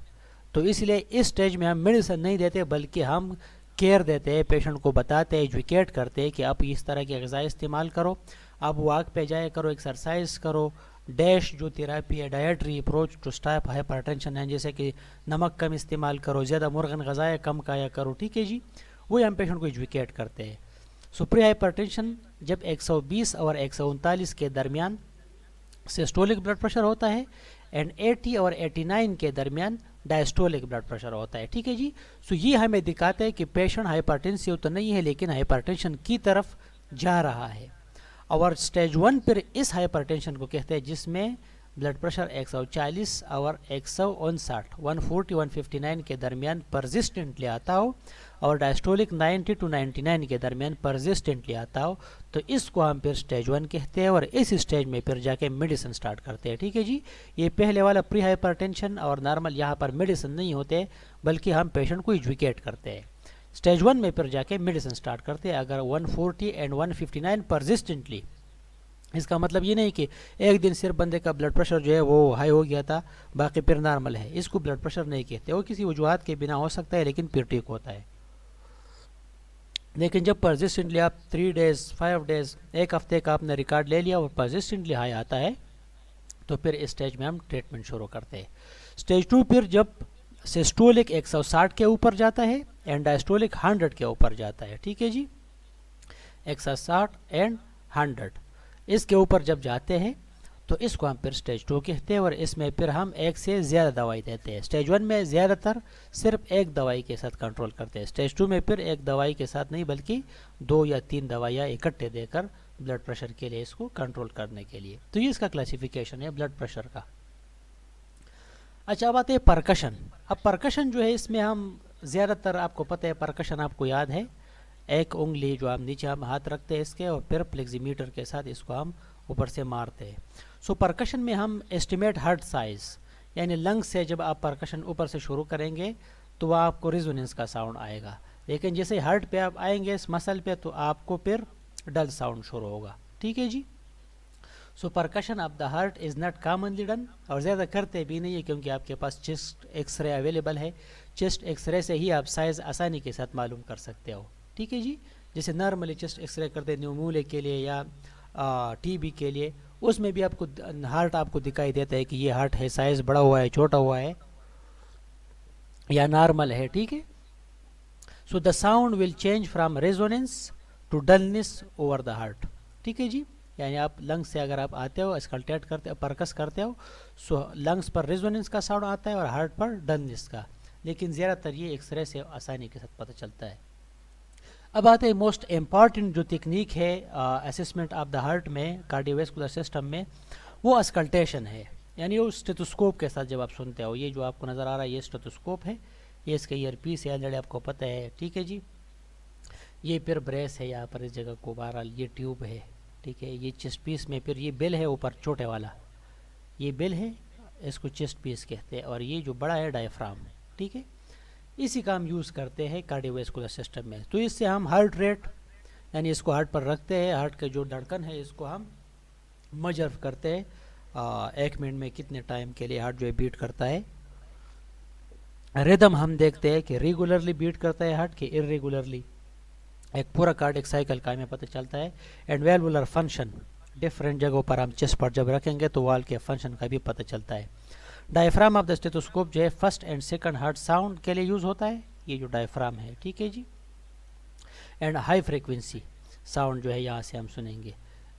तो इसलिए इस स्टेज में हम मेडिसिन नहीं देते बल्कि हम केयर देते हैं, पेशेंट को बताते हैं, एजुकेट करते हैं कि आप इस तरह की ग़िज़ा इस्तेमाल करो, आप वॉक पे जाए करो, एक्सरसाइज करो, डैश जो थेरापी है, dietary approach to stop hypertension है, जैसे कि नमक कम इस्तेमाल करो, ज़्यादा मुर्गन ग़िज़ाएँ कम खाया करो, ठीक है जी। वही हम पेशेंट को एजुकेट करते हैं। सो प्री हाइपरटेंशन जब 120 और 139 के दरमियान सिस्टोलिक ब्लड प्रेशर होता है एंड 80 और 89 के दरमियान डायस्टोलिक ब्लड प्रेशर होता है, ठीक है जी। सो ये हमें दिखाता है कि पेशेंट हाइपरटेंसिव तो नहीं है लेकिन हाइपरटेंशन की तरफ जा रहा है। और स्टेज 1 पर इस हाइपरटेंशन को कहते हैं जिसमें ब्लड प्रेशर 140 और 159 140 159 के दरमियान परसिस्टेंटली आता हो और डायस्टोलिक 90 टू 99 के दरमियान परसिस्टेंटली आता हो, तो इसको हम फिर स्टेज 1 कहते हैं और इस स्टेज में फिर जाके मेडिसिन स्टार्ट करते हैं, ठीक है जी। ये पहले वाला प्री हाइपरटेंशन और नॉर्मल, यहाँ पर मेडिसिन नहीं होते बल्कि हम पेशेंट को एजुकेट करते हैं। स्टेज 1 में फिर जाके मेडिसिन स्टार्ट करते हैं। अगर 140 एंड 159 परसिस्टेंटली, इसका मतलब ये नहीं कि एक दिन सिर्फ बंदे का ब्लड प्रेशर जो है वो हाई हो गया था बाकी फिर नॉर्मल है, इसको ब्लड प्रेशर नहीं कहते, वो किसी वजूहत के बिना हो सकता है लेकिन फिर ठीक होता है। लेकिन जब परसिस्टेंटली आप 3 डेज 5 डेज, एक हफ्ते का आपने रिकॉर्ड ले लिया और परसिस्टेंटली हाई आता है तो फिर इस स्टेज में हम ट्रीटमेंट शुरू करते हैं। स्टेज 2 फिर जब सिस्टोलिक 160 के ऊपर जाता है एंड डायस्टोलिक 100 के ऊपर जाता है, ठीक है जी। 160 एंड 100 इसके ऊपर जब जाते हैं तो इसको हम फिर स्टेज 2 कहते हैं और इसमें फिर हम एक से ज़्यादा दवाई देते हैं। स्टेज 1 में ज़्यादातर सिर्फ एक दवाई के साथ कंट्रोल करते हैं, स्टेज 2 में फिर एक दवाई के साथ नहीं बल्कि 2 या 3 दवाइयाँ इकट्ठे देकर ब्लड प्रेशर के लिए इसको कंट्रोल करने के लिए। तो ये इसका क्लासिफिकेशन है ब्लड प्रेशर का। अच्छा, अब आते हैं परकशन। अब परकशन जो है इसमें हम ज़्यादातर, आपको पता है परकशन आपको याद है, एक उंगली जो हम नीचे हम हाथ रखते हैं इसके और फिर फ्लेक्सीमीटर के साथ इसको हम ऊपर से मारते हैं। सो परकशन में हम एस्टिमेट हार्ट साइज यानी लंग्स से जब आप परकशन ऊपर से शुरू करेंगे तो वह आपको रेजोनेंस का साउंड आएगा, लेकिन जैसे हार्ट पे आप आएंगे इस मसल पे तो आपको फिर डल साउंड शुरू होगा, ठीक है जी। So percussion of the heart is not commonly done, और ज़्यादा करते भी नहीं है क्योंकि आपके पास चेस्ट एक्सरे अवेलेबल है। चेस्ट एक्सरे से ही आप साइज़ आसानी के साथ मालूम कर सकते हो, ठीक है जी। जैसे नॉर्मली चेस्ट एक्सरे करते हैं न्यूमोनिया के लिए या टीबी के लिए, उसमें भी आपको हार्ट आपको दिखाई देता है कि ये हार्ट है, साइज़ बड़ा हुआ है, छोटा हुआ है या नॉर्मल है, ठीक है। So the sound will change from resonance to dullness over the heart, ठीक है जी। यानी आप लंग्स से अगर आप आते हो, स्कल्टेट करते हो, परकस करते हो, सो लंग्स पर रेजोनेंस का साउंड आता है और हार्ट पर डलनेस का, लेकिन ज़्यादातर ये एक्सरे से आसानी के साथ पता चलता है। अब आते हैं मोस्ट इम्पॉर्टेंट जो टेक्निक है असेसमेंट ऑफ द हार्ट में, कार्डियोवैस्कुलर सिस्टम में, वो स्कल्टेशन है। यानी वो स्टेथोस्कोप के साथ जब आप सुनते हो, ये जो आपको नज़र आ रहा है ये स्टेथोस्कोप है, ये इसका ईयरपीस है ऑलरेडी आपको पता है, ठीक है जी। ये फिर ब्रेस है यहाँ पर इस जगह को, बहरहाल ये ट्यूब है, ठीक है। ये चेस्ट पीस में फिर ये बेल है ऊपर छोटे वाला, ये बेल है, इसको चेस्ट पीस कहते हैं, और ये जो बड़ा है डायफ्राम, ठीक है। इसी का हम यूज़ करते हैं कार्डियोवैस्कुलर सिस्टम में। तो इससे हम हार्ट रेट यानी इसको हार्ट पर रखते हैं, हार्ट का जो धड़कन है इसको हम मेजर करते हैं 1 मिनट में कितने टाइम के लिए हार्ट जो है बीट करता है। रिदम हम देखते हैं कि रेगुलरली बीट करता है हार्ट के इरेगुलरली, एक पूरा कार्डियक साइकिल का हमें पता चलता है। एंड वेल्वुलर फंक्शन, डिफरेंट जगहों पर हम चेस्ट पर जब रखेंगे तो वाल के फंक्शन का भी पता चलता है। डायफ्राम ऑफ द स्टेथोस्कोप जो है first and second heart sound के लिए यूज होता है, ये जो डायफ्राम है, ठीक है जी। एंड हाई फ्रीक्वेंसी साउंड जो है यहाँ से हम सुनेंगे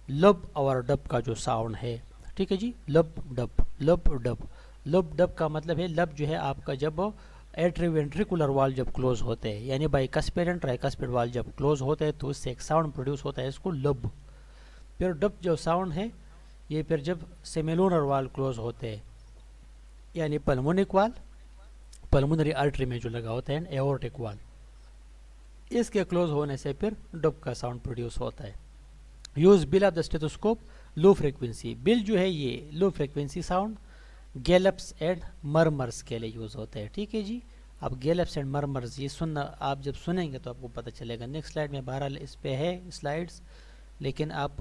लब और डब का जो साउंड है, ठीक है जी, लब डब लब डब। लब डब का मतलब है लब जो है आपका जब एट्रीवेंट्रिकुलर वाल जब क्लोज होते हैं, यानी बाइकस्पिड एंड ट्राइकस्पिड वाल जब क्लोज होते हैं तो उससे एक साउंड प्रोड्यूस होता है, इसको लब। फिर डब जो साउंड है ये फिर जब सेमिलुनर वाल क्लोज होते हैं, यानी पल्मोनिक वाल, पल्मोनरी आर्टरी में जो लगा होता है, एओर्टिक वाल, इसके क्लोज होने से फिर डब का साउंड प्रोड्यूस होता है। Use bill of the stethoscope low frequency, bill जो है ये low frequency sound gallops and मरमर्स के लिए यूज होते हैं, ठीक है जी। अब गैलप्स एंड मरमर्स ये सुनना, आप जब सुनेंगे तो आपको पता चलेगा। नेक्स्ट स्लाइड में बहरहाल इस पे है स्लाइड्स, लेकिन आप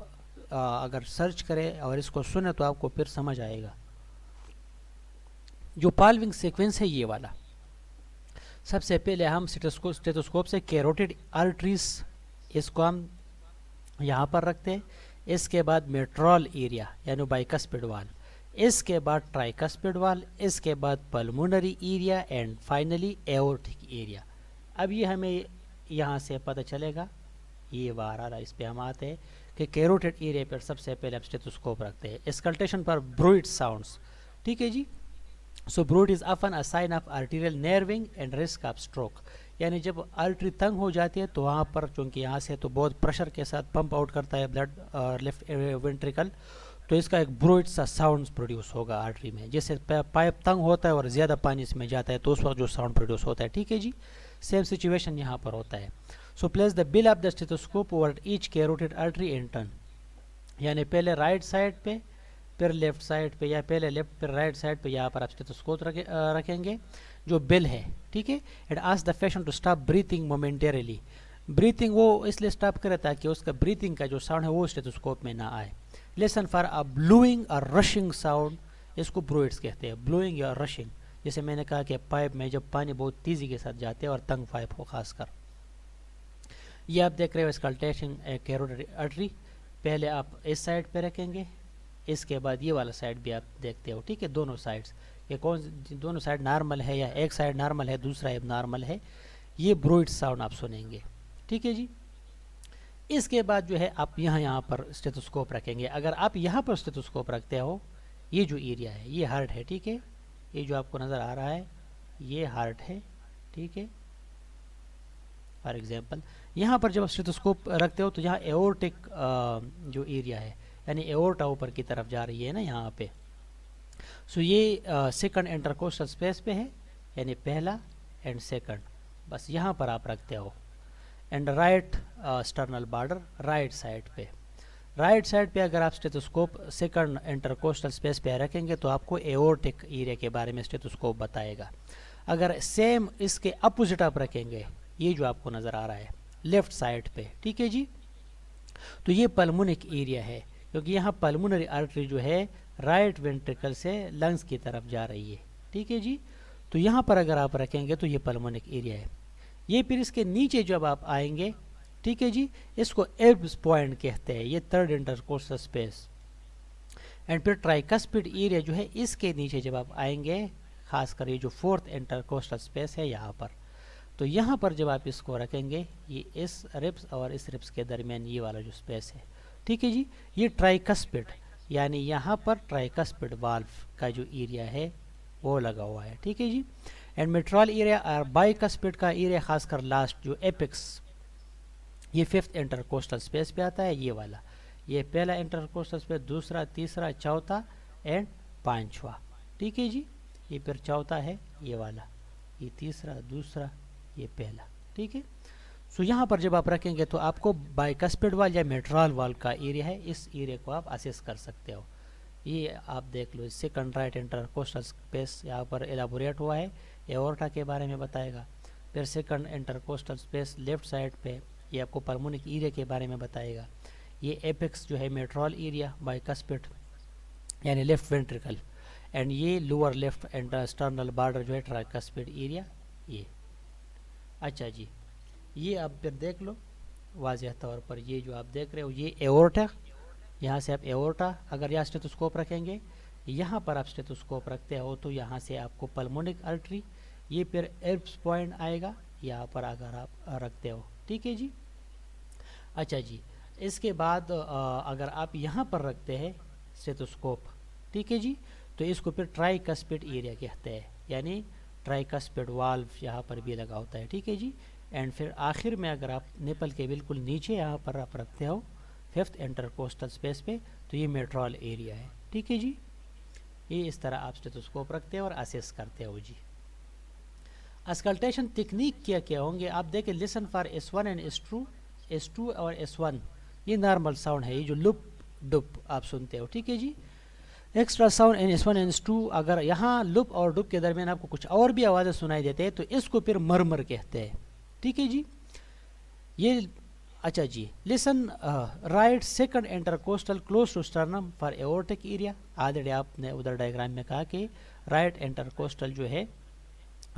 अगर सर्च करें और इसको सुने तो आपको फिर समझ आएगा। जो पाल्विंग सीक्वेंस है ये वाला, सबसे पहले हम स्टेथोस्कोप से कैरोटिड आर्टरीज इसको हम यहाँ पर रखते हैं, इसके बाद मेट्रॉल एरिया यानी बाइकस्पिड वाल, इसके बाद ट्राइकस्पिड वाल, इसके बाद pulmonary area and finally aortic area. अब ये हमें यहाँ से पता चलेगा, ये बार इस पे हम आते हैं कि कैरोटिड एरिया पर सबसे पहले हम स्टेथोस्कोप रखते हैं। स्कल्टेशन पर ब्रूइड साउंड्स, ठीक है जी। So bruit is often a sign of arterial narrowing and risk of stroke, यानी जब आर्टरी तंग हो जाती है तो वहाँ पर चूँकि यहाँ से तो बहुत प्रेशर के साथ पंप आउट करता है ब्लड लेफ्ट वेंट्रिकल, तो इसका एक ब्रूइड सा साउंड प्रोड्यूस होगा आर्टरी में। जैसे पाइप तंग होता है और ज़्यादा पानी इसमें जाता है तो उस वक्त जो साउंड प्रोड्यूस होता है, ठीक है जी। सेम सिचुएशन यहाँ पर होता है। So place the bill of the stethoscope over each carotid artery in turn, यानी पहले राइट साइड पे फिर लेफ्ट साइड पे, या पहले लेफ्ट फिर राइट साइड पे, यहाँ पर आप स्टेथोस्कोप रखेंगे जो बिल है, ठीक है। And ask the patient to stop breathing momentarily, breathing वो इसलिए स्टॉप करे ताकि उसका ब्रीथिंग का जो साउंड है वो स्टेथोस्कोप में ना आए। लिसन फॉर अ ब्लूइंग और रशिंग साउंड, इसको ब्रूइड्स कहते हैं, ब्लूइंग या रशिंग। जैसे मैंने कहा कि पाइप में जब पानी बहुत तेजी के साथ जाते हैं और तंग पाइप हो खासकर। ये आप देख रहे हो स्कल्टेशन कैरोटिड आर्टरी, पहले आप इस साइड पे रखेंगे, इसके बाद ये वाला साइड भी आप देखते हो, ठीक है। दोनों साइड्स, ये दोनों साइड नॉर्मल है या एक साइड नॉर्मल है दूसरा अब नॉर्मल है, ये ब्रूइड साउंड आप सुनेंगे, ठीक है जी। इसके बाद जो है आप यहाँ पर स्टेथोस्कोप रखेंगे। अगर आप यहाँ पर स्टेथोस्कोप रखते हो, ये जो एरिया है ये हार्ट है, ठीक है, ये जो आपको नज़र आ रहा है ये हार्ट है, ठीक है। फॉर एग्जांपल यहाँ पर जब आप स्टेथोस्कोप रखते हो तो यहाँ एओर्टिक जो एरिया है, यानी एओर्टा ऊपर की तरफ जा रही है ना यहाँ पे। सो ये सेकंड इंटरकोस्टल स्पेस पे है, यानी पहला एंड सेकंड, बस यहाँ पर आप रखते हो। And right sternal border right side पे, राइट साइड पे अगर आप स्टेथोस्कोप सेकंड इंटरकोस्टल स्पेस पे रखेंगे तो आपको एओर्टिक एरिया के बारे में स्टेथोस्कोप बताएगा। अगर सेम इसके अपोजिट आप रखेंगे, ये जो आपको नज़र आ रहा है लेफ्ट साइड पे, ठीक है जी, तो ये पल्मोनिक एरिया है, क्योंकि यहाँ पल्मोनरी आर्टरी जो है राइट वेंट्रिकल से लंग्स की तरफ जा रही है, ठीक है जी। तो यहाँ पर अगर आप रखेंगे तो ये पल्मोनिक एरिया है। ये फिर इसके नीचे जब आप आएंगे, ठीक है जी, इसको एब्स पॉइंट कहते हैं, ये थर्ड इंटरकोस्टल स्पेस। एंड फिर ट्राइकस्पिड एरिया जो है इसके नीचे जब आप आएंगे, खासकर ये जो फोर्थ इंटरकोस्टल स्पेस है यहाँ पर, तो यहाँ पर जब आप इसको रखेंगे, ये इस रिब्स और इस रिब्स के दरमियान ये वाला जो स्पेस है, ठीक है जी, ये ट्राइकस्पिड, यानी यहाँ पर ट्राइकस्पिड वाल्व का जो एरिया है वो लगा हुआ है, ठीक है जी। एंड मेट्रॉल एरिया और बाइकस्पिड का एरिया, खासकर लास्ट जो एपिक्स, ये फिफ्थ इंटरकोस्टल स्पेस पे आता है, ये वाला, ये पहला इंटरकोस्टल स्पेस, दूसरा, तीसरा, चौथा एंड पांचवा, ठीक है जी। ये फिर चौथा है ये वाला, ये तीसरा, दूसरा, ये पहला, ठीक है। सो यहाँ पर जब आप रखेंगे तो आपको बाइकस्पिड वाल या मेट्रॉल वाल का एरिया है, इस एरिया को आप असेस कर सकते हो। ये आप देख लो, सेकंड राइट इंटरकोस्टल स्पेस यहाँ पर एलाबोरेट हुआ है, एओर्टा के बारे में बताएगा। फिर second intercostal space left side पे, ये आपको पल्मोनिक एरिया के बारे में बताएगा। ये एपेक्स जो है मेट्रॉल एरिया, बाइकस्पिड यानी लेफ्ट वेंट्रिकल, एंड ये लोअर लेफ्ट एक्सटर्नल बॉर्डर जो है ट्राइकस्पिड एरिया ये। अच्छा जी, ये आप फिर देख लो वाज़ेह तौर पर, ये जो आप देख रहे हो ये एओर्टा, यहाँ से आप एओर्टा अगर यहाँ स्टेथोस्कोप रखेंगे, यहाँ पर आप स्टेथोस्कोप रखते हो तो यहाँ से आपको पल्मोनिक आर्टरी, ये फिर एल्प्स पॉइंट आएगा यहाँ पर अगर आप रखते हो, ठीक है जी। अच्छा जी, इसके बाद अगर आप यहाँ पर रखते हैं स्टेथोस्कोप, ठीक है जी, तो इसको फिर ट्राइकस्पिड एरिया कहते हैं, यानी ट्राइकस्पिड वाल्व यहाँ पर भी लगा होता है, ठीक है जी। एंड फिर आखिर में अगर आप निपल के बिल्कुल नीचे यहाँ पर आप रखते हो फिफ्थ इंटरकोस्टल स्पेस पे, तो ये मेट्रॉल एरिया है, ठीक है जी। ये इस तरह आप स्टेथोस्कोप रखते हो और असेस करते हो जी। अस्कल्टेशन टेक्निक क्या क्या होंगे आप देखें, listen for S1 and S2, S2 और S1 ये नॉर्मल साउंड है, ये जो लुप डुप आप सुनते हो, ठीक है जी। Extra sound in S1 and S2, अगर यहाँ लुप और डुप के दरमियान आपको कुछ और भी आवाज़ें सुनाई देते हैं तो इसको फिर मरमर कहते हैं, ठीक है जी। ये अच्छा जी, listen right second intercostal close to sternum for aortic area. Already आपने उधर डायग्राम में कहा कि राइट इंटरकोस्टल जो है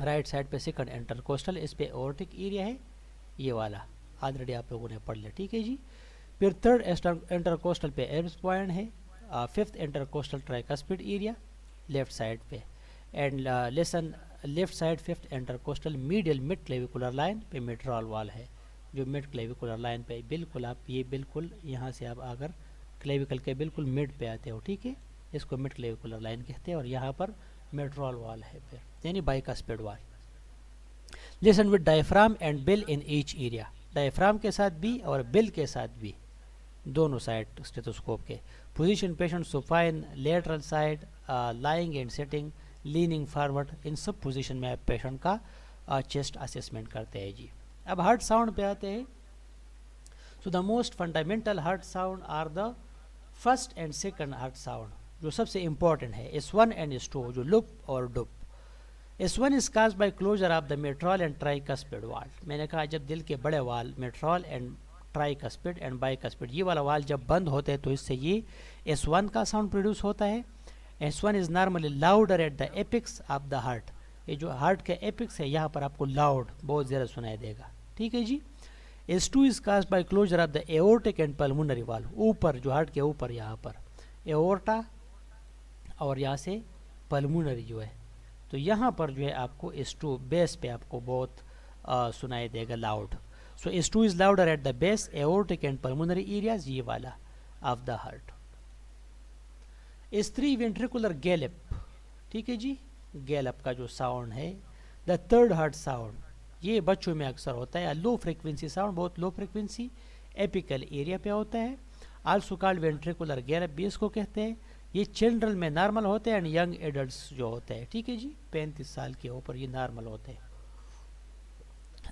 राइट साइड पे सेकंड इंटरकोस्टल, इस पे एओर्टिक एरिया है ये वाला, ऑलरेडी आप लोगों ने पढ़ लिया, ठीक है जी। फिर थर्ड इंटरकोस्टल पे एल्प्स पॉइंट है, fifth intercostal tricuspid area left side पे, and listen left side fifth intercostal medial mid clavicular line पे मेट्रॉल वाल है, जो मिड क्लेविकुलर लाइन पे बिल्कुल आप ये बिल्कुल यहाँ से आप अगर क्लेविकल के बिल्कुल मिड पे आते हो, ठीक है, इसको मिड क्लेविकुलर लाइन कहते हैं, और यहाँ पर मेट्रॉल वाल है फिर, यानी bicuspid valve. Listen with diaphragm and bell in each area, diaphragm के साथ भी और बिल के साथ भी, दोनों साइड स्टेथोस्कोप के। Position patient supine, lateral side, lying and sitting, leaning forward, इन सब पोजीशन में आप पेशेंट का चेस्ट असेसमेंट करते हैं जी। अब हार्ट साउंड पे आते हैं। So the most fundamental heart sound are the first and second heart sound, जो सबसे इंपॉर्टेंट है, S1 एंड S2, जो लुप और dub. S1 is caused by closure of the mitral and tricuspid valve. मैंने कहा जब दिल के बड़े valve mitral and tricuspid and bicuspid ये वाला वाल जब बंद होते हैं तो इससे ये S1 का साउंड प्रोड्यूस होता है। S1 is normally louder at the apex of the heart, ये जो हार्ट के एपिक्स है यहाँ पर आपको लाउड बहुत ज़्यादा सुनाई देगा, ठीक है जी। S2 is caused by closure of the aortic and pulmonary valve, ऊपर जो हार्ट के ऊपर यहाँ पर एओर्टा और यहाँ से पल्मोनरी जो है, तो यहाँ पर जो है आपको S2 बेस पे आपको बहुत सुनाई देगा loud. So S2 is louder at the base aortic and pulmonary areas, ये वाला of the heart. S3 ventricular Gallup, ठीक है जी, गैलप का जो साउंड है, द थर्ड हार्ट साउंड, ये बच्चों में अक्सर होता है, लो फ्रिक्वेंसी साउंड, बहुत लो फ्रिक्वेंसी एपिकल एरिया पे होता है, आल्सो कॉल्ड वेंट्रिकुलर गैलप भी इसको कहते हैं। ये चिल्ड्रन में नॉर्मल होते हैं एंड यंग एडल्ट्स जो होते हैं, ठीक है जी, 35 साल के ऊपर ये नॉर्मल होते हैं।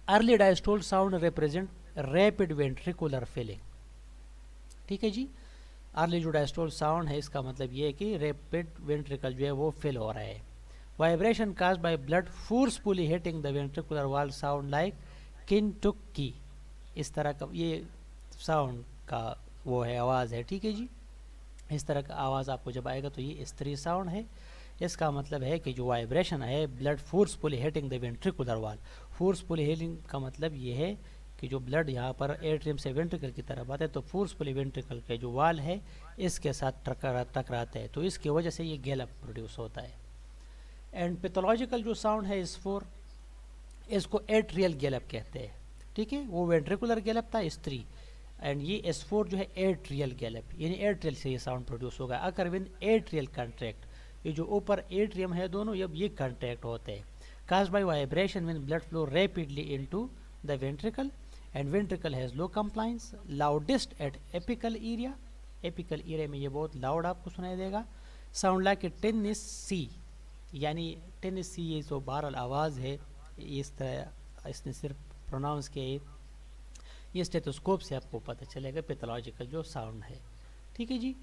Early diastole sound represent rapid ventricular filling, ठीक है जी। अर्ली जो डायस्टोल साउंड है इसका मतलब ये है कि रैपिड वेंट्रिकल जो है वो फिल हो रहा है। Vibration caused by blood forcefully hitting the ventricular wall sound like Kentucky, इस तरह का ये साउंड का वो है आवाज़ है, ठीक है जी। इस तरह का आवाज़ आपको जब आएगा तो ये S3 साउंड है। इसका मतलब है कि जो वाइब्रेशन है blood forcefully hitting the ventricular wall, forcefully hitting का मतलब ये है कि जो ब्लड यहाँ पर एट्रियम से वेंट्रिकल की तरफ आता है तो फोर्सफुली वेंट्रिकल के जो वाल है इसके साथ टकराते हैं, तो इसकी वजह से ये गैलप प्रोड्यूस होता है। एंड पैथोलॉजिकल जो साउंड है S4, इसको एट्रियल गैलप कहते हैं, ठीक है, वो वेंट्रिकुलर गैलप था S3, एंड ये S4 जो है एट्रियल गैलप, यानी एट्रियल से ये साउंड प्रोड्यूस होगा। अगर विन एट्रियल कंट्रैक्ट, ये जो ऊपर एट्रियम है दोनों जब ये कंट्रैक्ट होते हैं, caused by vibration when blood flow rapidly into the ventricle and ventricle has low compliance, loudest at apical area, apical area में ये बहुत loud आपको सुनाई देगा। sound like a tennis C, यानी टेनिस सी, ये तो बहरहाल आवाज़ है, इस तरह इसने सिर्फ प्रोनाउंस किया, ये स्टेथोस्कोप से आपको पता चलेगा पैथोलॉजिकल जो साउंड है, ठीक है जी।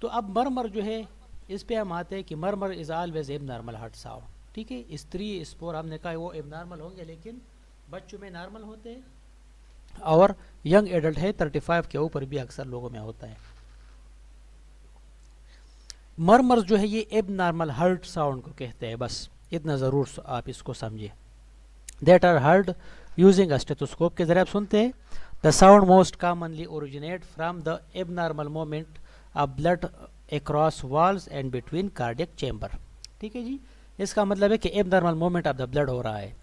तो अब मरमर जो है इस पे हम आते हैं कि murmur is always abnormal heart sound, ठीक है। स्त्री स्पोर हमने कहा वो एबनॉर्मल होंगे लेकिन बच्चों में नॉर्मल होते हैं, और यंग एडल्ट है 35 के ऊपर भी अक्सर लोगों में होता है। मरमर जो है ये एब नॉर्मल हर्ट साउंड को कहते हैं, बस इतना ज़रूर आप इसको समझिए। That are heard using stethoscope के ज़रिए आप सुनते हैं। The sound most commonly originate from the abnormal movement of blood across walls and between cardiac chamber. ठीक है जी, इसका मतलब है कि abnormal movement of the blood हो रहा है,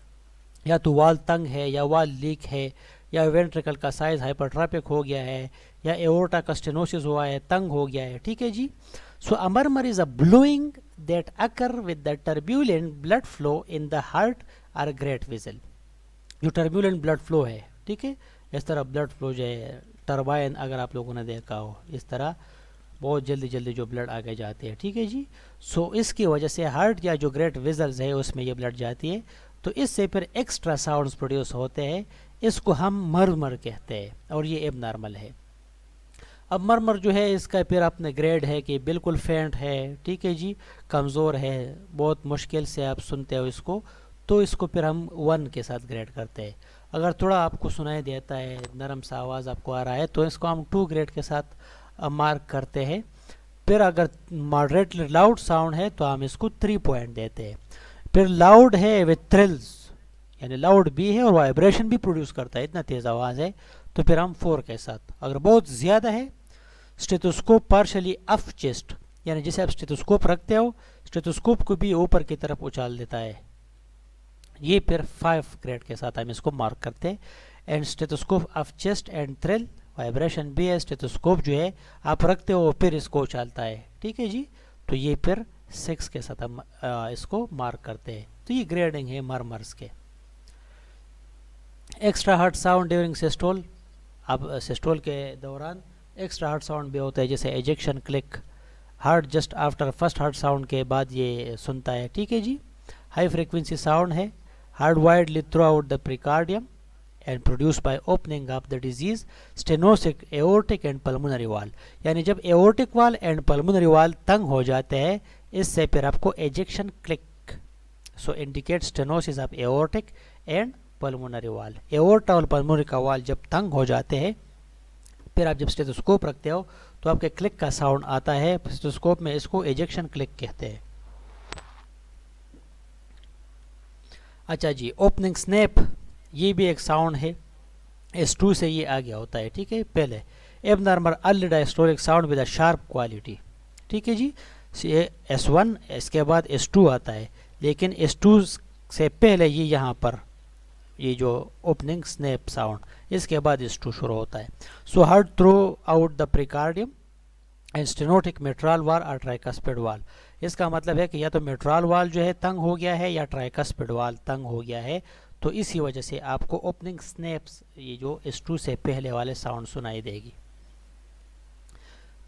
या तो वॉल तंग है, या वॉल लीक है, या वेंट्रिकल का साइज हाइपरट्रॉपिक हो गया है, या एओर्टा का स्टेनोसिस हुआ है, तंग हो गया है। ठीक है जी। So a murmur is a blowing that occur with the turbulent blood flow in the heart और ग्रेट विजल। जो टर्ब्यूलेंट ब्लड फ्लो है, ठीक है, इस तरह ब्लड फ्लो जो है टर्बाइन अगर आप लोगों ने देखा हो, इस तरह बहुत जल्दी जल्दी जो ब्लड आगे जाते हैं। ठीक है जी। सो इसकी वजह से हार्ट या जो ग्रेट विजल्स है उसमें ये ब्लड जाती है, तो इससे फिर एक्स्ट्रा साउंड्स प्रोड्यूस होते हैं, इसको हम मरमर कहते हैं, और ये एब नॉर्मल है। अब मरमर जो है इसका फिर अपने ग्रेड है कि बिल्कुल फेंट है, ठीक है जी, कमज़ोर है, बहुत मुश्किल से आप सुनते हो इसको, तो इसको फिर हम 1 के साथ ग्रेड करते हैं। अगर थोड़ा आपको सुनाई देता है, नरम सा आवाज़ आपको आ रहा है, तो इसको हम 2 ग्रेड के साथ मार्क करते हैं। फिर अगर मॉडरेटली लाउड साउंड है तो हम इसको 3 पॉइंट देते हैं। फिर लाउड है विथ थ्रिल्स, यानी लाउड भी है और वाइब्रेशन भी प्रोड्यूस करता है, इतना तेज़ आवाज़ है, तो फिर हम 4 के साथ। अगर बहुत ज़्यादा है, स्टेथोस्कोप पार्शली अफ चेस्ट, यानी जैसे आप स्टेथोस्कोप रखते हो, स्टेथोस्कोप को भी ऊपर की तरफ उछाल देता है, ये फिर 5 ग्रेड के साथ हम इसको मार्क करते हैं। And stethoscope of chest and thrill, vibration भी है, स्टेथोस्कोप जो है आप रखते हो फिर इसको उछालता है। ठीक है जी, तो ये फिर 6 के साथ हम इसको मार्क करते हैं। तो ये ग्रेडिंग है मरमर्स के। Extra heart sound during systole, अब सिस्टोल के दौरान एक्स्ट्रा हार्ट साउंड भी होता है, जैसे ejection click, heart just after first heart sound के बाद ये सुनता है। ठीक है जी। हाई फ्रीक्वेंसी साउंड है, heard widely throughout the precordium and produce by opening of the disease stenotic aortic and pulmonary valve, यानी जब एओर्टिक वाल एंड पल्मोनरी वाल तंग हो जाते हैं, इससे फिर आपको ejection click so indicate stenosis of aortic and pulmonary valve. Aorta और पल्मोनरी का वाल जब तंग हो जाते हैं, फिर आप जब स्टेथोस्कोप रखते हो तो आपके क्लिक का साउंड आता है, स्टेथोस्कोप में इसको एजेक्शन क्लिक कहते हैं। अच्छा जी, ओपनिंग स्नैप, ये भी एक साउंड है, S2 से ये आगे होता है। ठीक है, पहले abnormal early diastolic sound with a sharp quality. ठीक है जी, S1, इसके बाद S2 आता है, लेकिन S2 से पहले ये यहाँ पर ये जो ओपनिंग स्नैप साउंड, इसके बाद S2 शुरू होता है। So heard throughout the precordium and stenotic mitral valve और ट्राइकस्पिड वाल। इसका मतलब है कि या तो मेट्रल वाल जो है तंग हो गया है, या ट्राइकस्पिड वाल तंग हो गया है, तो इसी वजह से आपको ओपनिंग स्नैप्स, ये जो S2 से पहले वाले साउंड सुनाई देगी।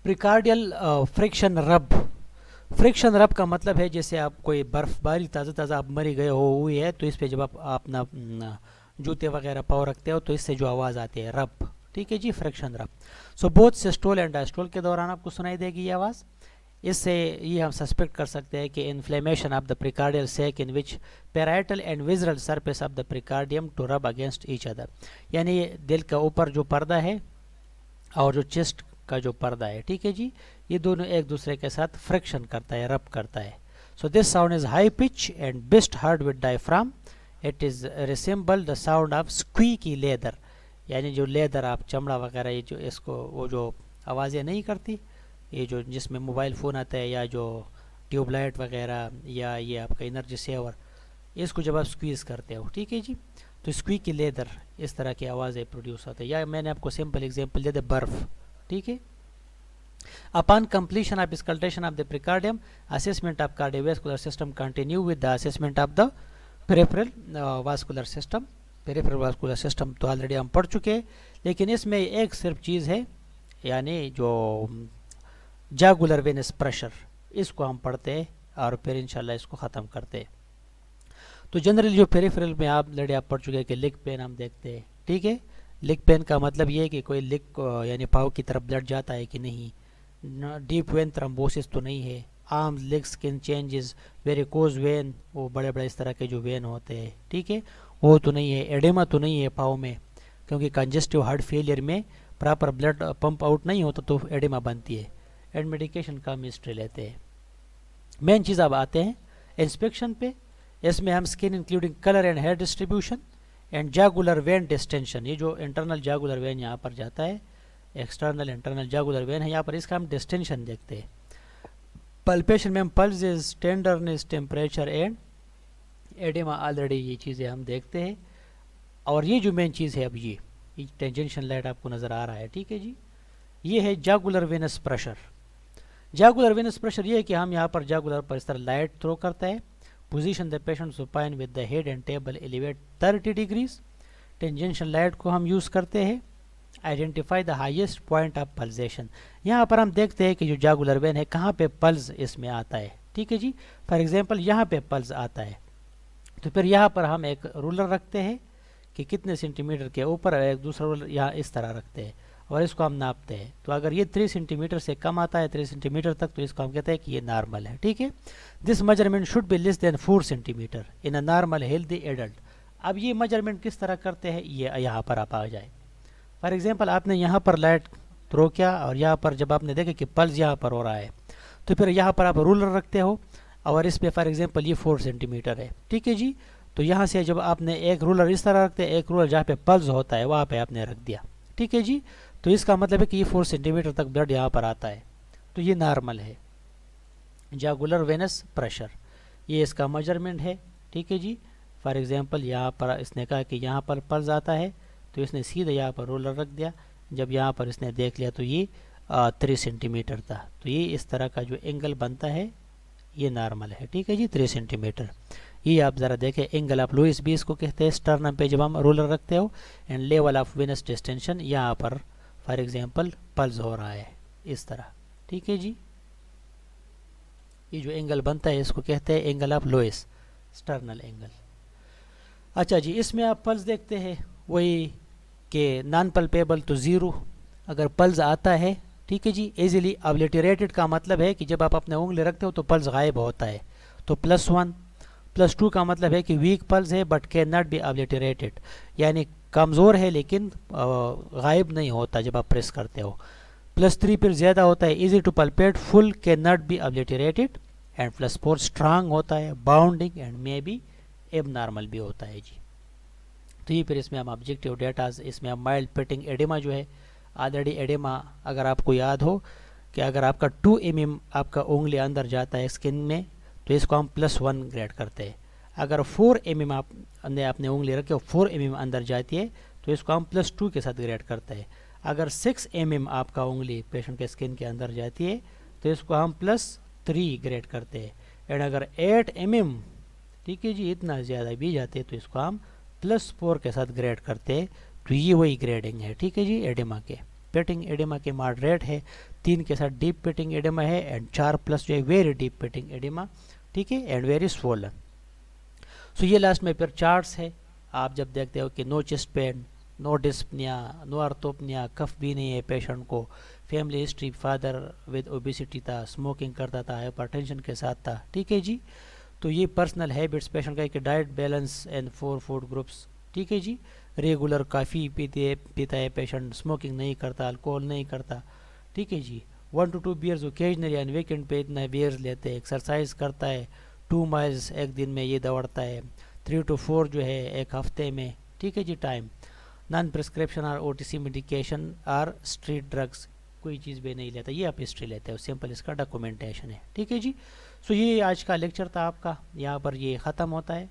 प्रिकार्डियल फ्रिक्शन रब, फ्रिक्शन रब का मतलब है जैसे आप कोई बर्फबारी ताज़ा ताज़ा आप मरी गए हो हुई है, तो इस पे जब आप अपना जूते वगैरह पाँव रखते हो तो इससे जो आवाज़ आती है रब। ठीक है जी, फ्रिक्शन रब। So both systole and diastole के दौरान आपको सुनाई देगी ये आवाज़। इससे ये हम सस्पेक्ट कर सकते हैं कि inflammation of the pericardial sac in which parietal and visceral surface of the pericardium to rub against each other, यानी दिल का ऊपर जो पर्दा है और जो चेस्ट का जो पर्दा है, ठीक है जी, ये दोनों एक दूसरे के साथ फ्रिक्शन करता है, रब करता है। So this sound is high pitch and best heard with diaphragm, it is resemble the sound of squeaky leather, यानी जो लेदर आप चमड़ा वगैरह ये जो इसको वो जो आवाज़ें नहीं करती, ये जो जिसमें मोबाइल फ़ोन आता है, या जो ट्यूबलाइट वगैरह, या ये आपका एनर्जी सेवर, इसको जब आप स्क्वीज़ करते हो, ठीक है जी, तो स्क्वीकी लेदर इस तरह की आवाज़ें प्रोड्यूस होती है। या मैंने आपको सिंपल एग्जांपल दे दे, बर्फ़। ठीक है, upon completion of auscultation of the pericardium, assessment of cardiovascular system continue with the assessment of the peripheral vascular system. Peripheral vascular system तो ऑलरेडी हम पढ़ चुके हैं, लेकिन इसमें एक सिर्फ चीज़ है, यानी जो जागुलर वेनस प्रेशर, इसको हम पढ़ते हैं और फिर इंशाल्लाह इसको ख़त्म करते हैं। तो जनरली जो पेरिफेरल में आप पढ़ चुके हैं कि लिग पेन हम देखते हैं। ठीक है, लिग पेन का मतलब ये है कि कोई लिग यानी पाँव की तरफ ब्लड जाता है कि नहीं, डीप वेन थ्रोम्बोसिस तो नहीं है, arms leg skin changes, varicose vein, वो बड़े बड़े इस तरह के जो वेन होते हैं, ठीक है, वो तो नहीं है, एडेमा तो नहीं है पाँव में, क्योंकि कंजेस्टिव हार्ट फेलियर में प्रॉपर ब्लड पंप आउट नहीं होता तो एडेमा बनती है। एंड मेडिकेशन का हम हिस्ट्री लेते हैं। मेन चीज़ अब आते हैं इंस्पेक्शन पे। इसमें हम skin including colour and hair distribution and jugular vein distension, ये जो इंटरनल जागुलर वेन यहाँ पर जाता है, एक्सटर्नल इंटरनल जागुलर वेन है यहाँ पर, इसका हम डिस्टेंशन देखते हैं। पल्पेशन में हम pulse is tenderness temperature and oedema, already ये चीज़ें हम देखते हैं। और ये जो मेन चीज़ है अब ये टेंजेंशियल लाइट आपको नज़र आ रहा है, ठीक है जी, ये है जागुलर वेनस प्रेशर। जागुलर वेनस प्रेशर ये है कि हम यहाँ पर जागुलर पर इस तरह लाइट थ्रो करता है। Position the patient supine with the head and table elevate 30 degrees. Tangential light को हम यूज़ करते हैं। Identify the highest point of pulsation, यहाँ पर हम देखते हैं कि जो जागुलर वेन है कहाँ पे पल्स इसमें आता है, ठीक है जी। फॉर एग्जांपल यहाँ पे पल्स आता है, तो फिर यहाँ पर हम एक रूलर रखते हैं कि कितने सेंटीमीटर के ऊपर, एक दूसरा रूलर यहाँ इस तरह रखते हैं और इसको हम नापते हैं। तो अगर ये 3 सेंटीमीटर से कम आता है 3 सेंटीमीटर तक, तो इसको हम कहते हैं कि ये नॉर्मल है, ठीक है। This measurement should be less than 4 centimetre in a normal healthy adult. अब ये मेजरमेंट किस तरह करते हैं, ये यहाँ पर आप आ जाए। फॉर एग्जांपल आपने यहाँ पर लाइट थ्रो किया और यहाँ पर जब आपने देखा कि पल्स यहाँ पर हो रहा है, तो फिर यहाँ पर आप रूलर रखते हो और इस पर फॉर एग्जांपल ये 4 सेंटीमीटर है, ठीक है जी। तो यहाँ से जब आपने एक रूलर इस तरह रखते हैं, एक रूलर जहाँ पे पल्स होता है वहाँ पे आपने रख दिया, ठीक है जी। तो इसका मतलब है कि ये 4 सेंटीमीटर तक ब्लड यहाँ पर आता है, तो ये नॉर्मल है। जागुलर वेनस प्रेशर, ये इसका मेजरमेंट है, ठीक है जी। फॉर एग्जांपल यहाँ पर इसने कहा कि यहाँ पर पल्स आता है, तो इसने सीधा यहाँ पर रोलर रख दिया। जब यहाँ पर इसने देख लिया तो ये 3 सेंटीमीटर था, तो ये इस तरह का जो एंगल बनता है ये नॉर्मल है, ठीक है जी, 3 सेंटीमीटर। ये आप ज़रा देखें, एंगल ऑफ लुइस भी इसको कहते हैं स्टर्नम पे जब हम रोलर रखते हो। And level of venous distension, यहाँ पर फॉर एग्जांपल पल्स हो रहा है इस तरह, ठीक है जी। ये जो एंगल बनता है इसको कहते हैं angle of Louis, sternal angle. अच्छा जी, इसमें आप पल्स देखते हैं वही कि नॉन पल्पेबल तो 0, अगर पल्स आता है, ठीक है जी। इजीली ऑब्लिटरेटेड का मतलब है कि जब आप अपने उंगली रखते हो तो पल्स गायब होता है, तो +1। +2 का मतलब है कि वीक पल्स है but can not be obliterated, यानी कमज़ोर है लेकिन गायब नहीं होता जब आप प्रेस करते हो। +3 फिर ज़्यादा होता है, easy to palpate, full can not be obliterated. And +4 strong होता है, bounding and may be abnormal भी होता है जी। तो ये फिर इसमें हम ऑब्जेक्टिव डेटाज, इसमें हम माइल्ड पिटिंग एडिमा जो है, ऑलरेडी एडिमा अगर आपको याद हो कि अगर आपका 2 mm आपका उंगली अंदर जाता है स्किन में, तो इसको हम +1 ग्रेड करते हैं। अगर 4 mm आपने अपने उंगली रखे हो 4 mm अंदर जाती है, तो इसको हम +2 के साथ ग्रेड करते हैं। अगर 6 mm आपका उंगली पेशेंट के स्किन के अंदर जाती है, तो इसको हम +3 ग्रेड करते हैं। एंड अगर 8 mm, ठीक है जी, इतना ज़्यादा भी जाते हैं, तो इसको हम +4 के साथ ग्रेड करते हैं। तो ये वही ग्रेडिंग है, ठीक है जी, एडिमा के। पेटिंग एडिमा के मॉडरेट है, 3 के साथ डीप पेटिंग एडिमा है, एंड 4+ जो है वेरी डीप पेटिंग एडिमा, ठीक है, एंड वेरी स्वोलन। सो ये लास्ट में फिर चार्ट्स है। आप जब देखते हो कि no chest pain, no dyspnoea, no orthopnoea, cough भी नहीं है पेशेंट को, family history father with obesity था, स्मोकिंग करता था, हाइपरटेंशन के साथ था, ठीक है जी। तो ये पर्सनल हैबिट्स पेशेंट का कि diet balance and 4 food groups, ठीक है जी। रेगुलर काफ़ी पीता है पेशेंट, स्मोकिंग नहीं करता, अल्कोहल नहीं करता, ठीक है जी। 1 to 2 beers occasionally and weekend पे इतना बियर्स लेते हैं। एक्सरसाइज करता है 2 माइल्स एक दिन में ये दौड़ता है, 3 to 4 जो है एक हफ्ते में, ठीक है जी टाइम। नॉन प्रिस्क्रिप्शन और OTC मेडिकेशन और स्ट्रीट ड्रग्स कोई चीज़ भी नहीं लेता, ये आप हिस्ट्री लेते हो, सिंपल इसका डॉक्यूमेंटेशन है, ठीक है जी। सो ये आज का लेक्चर था आपका, यहाँ पर ये ख़त्म होता है।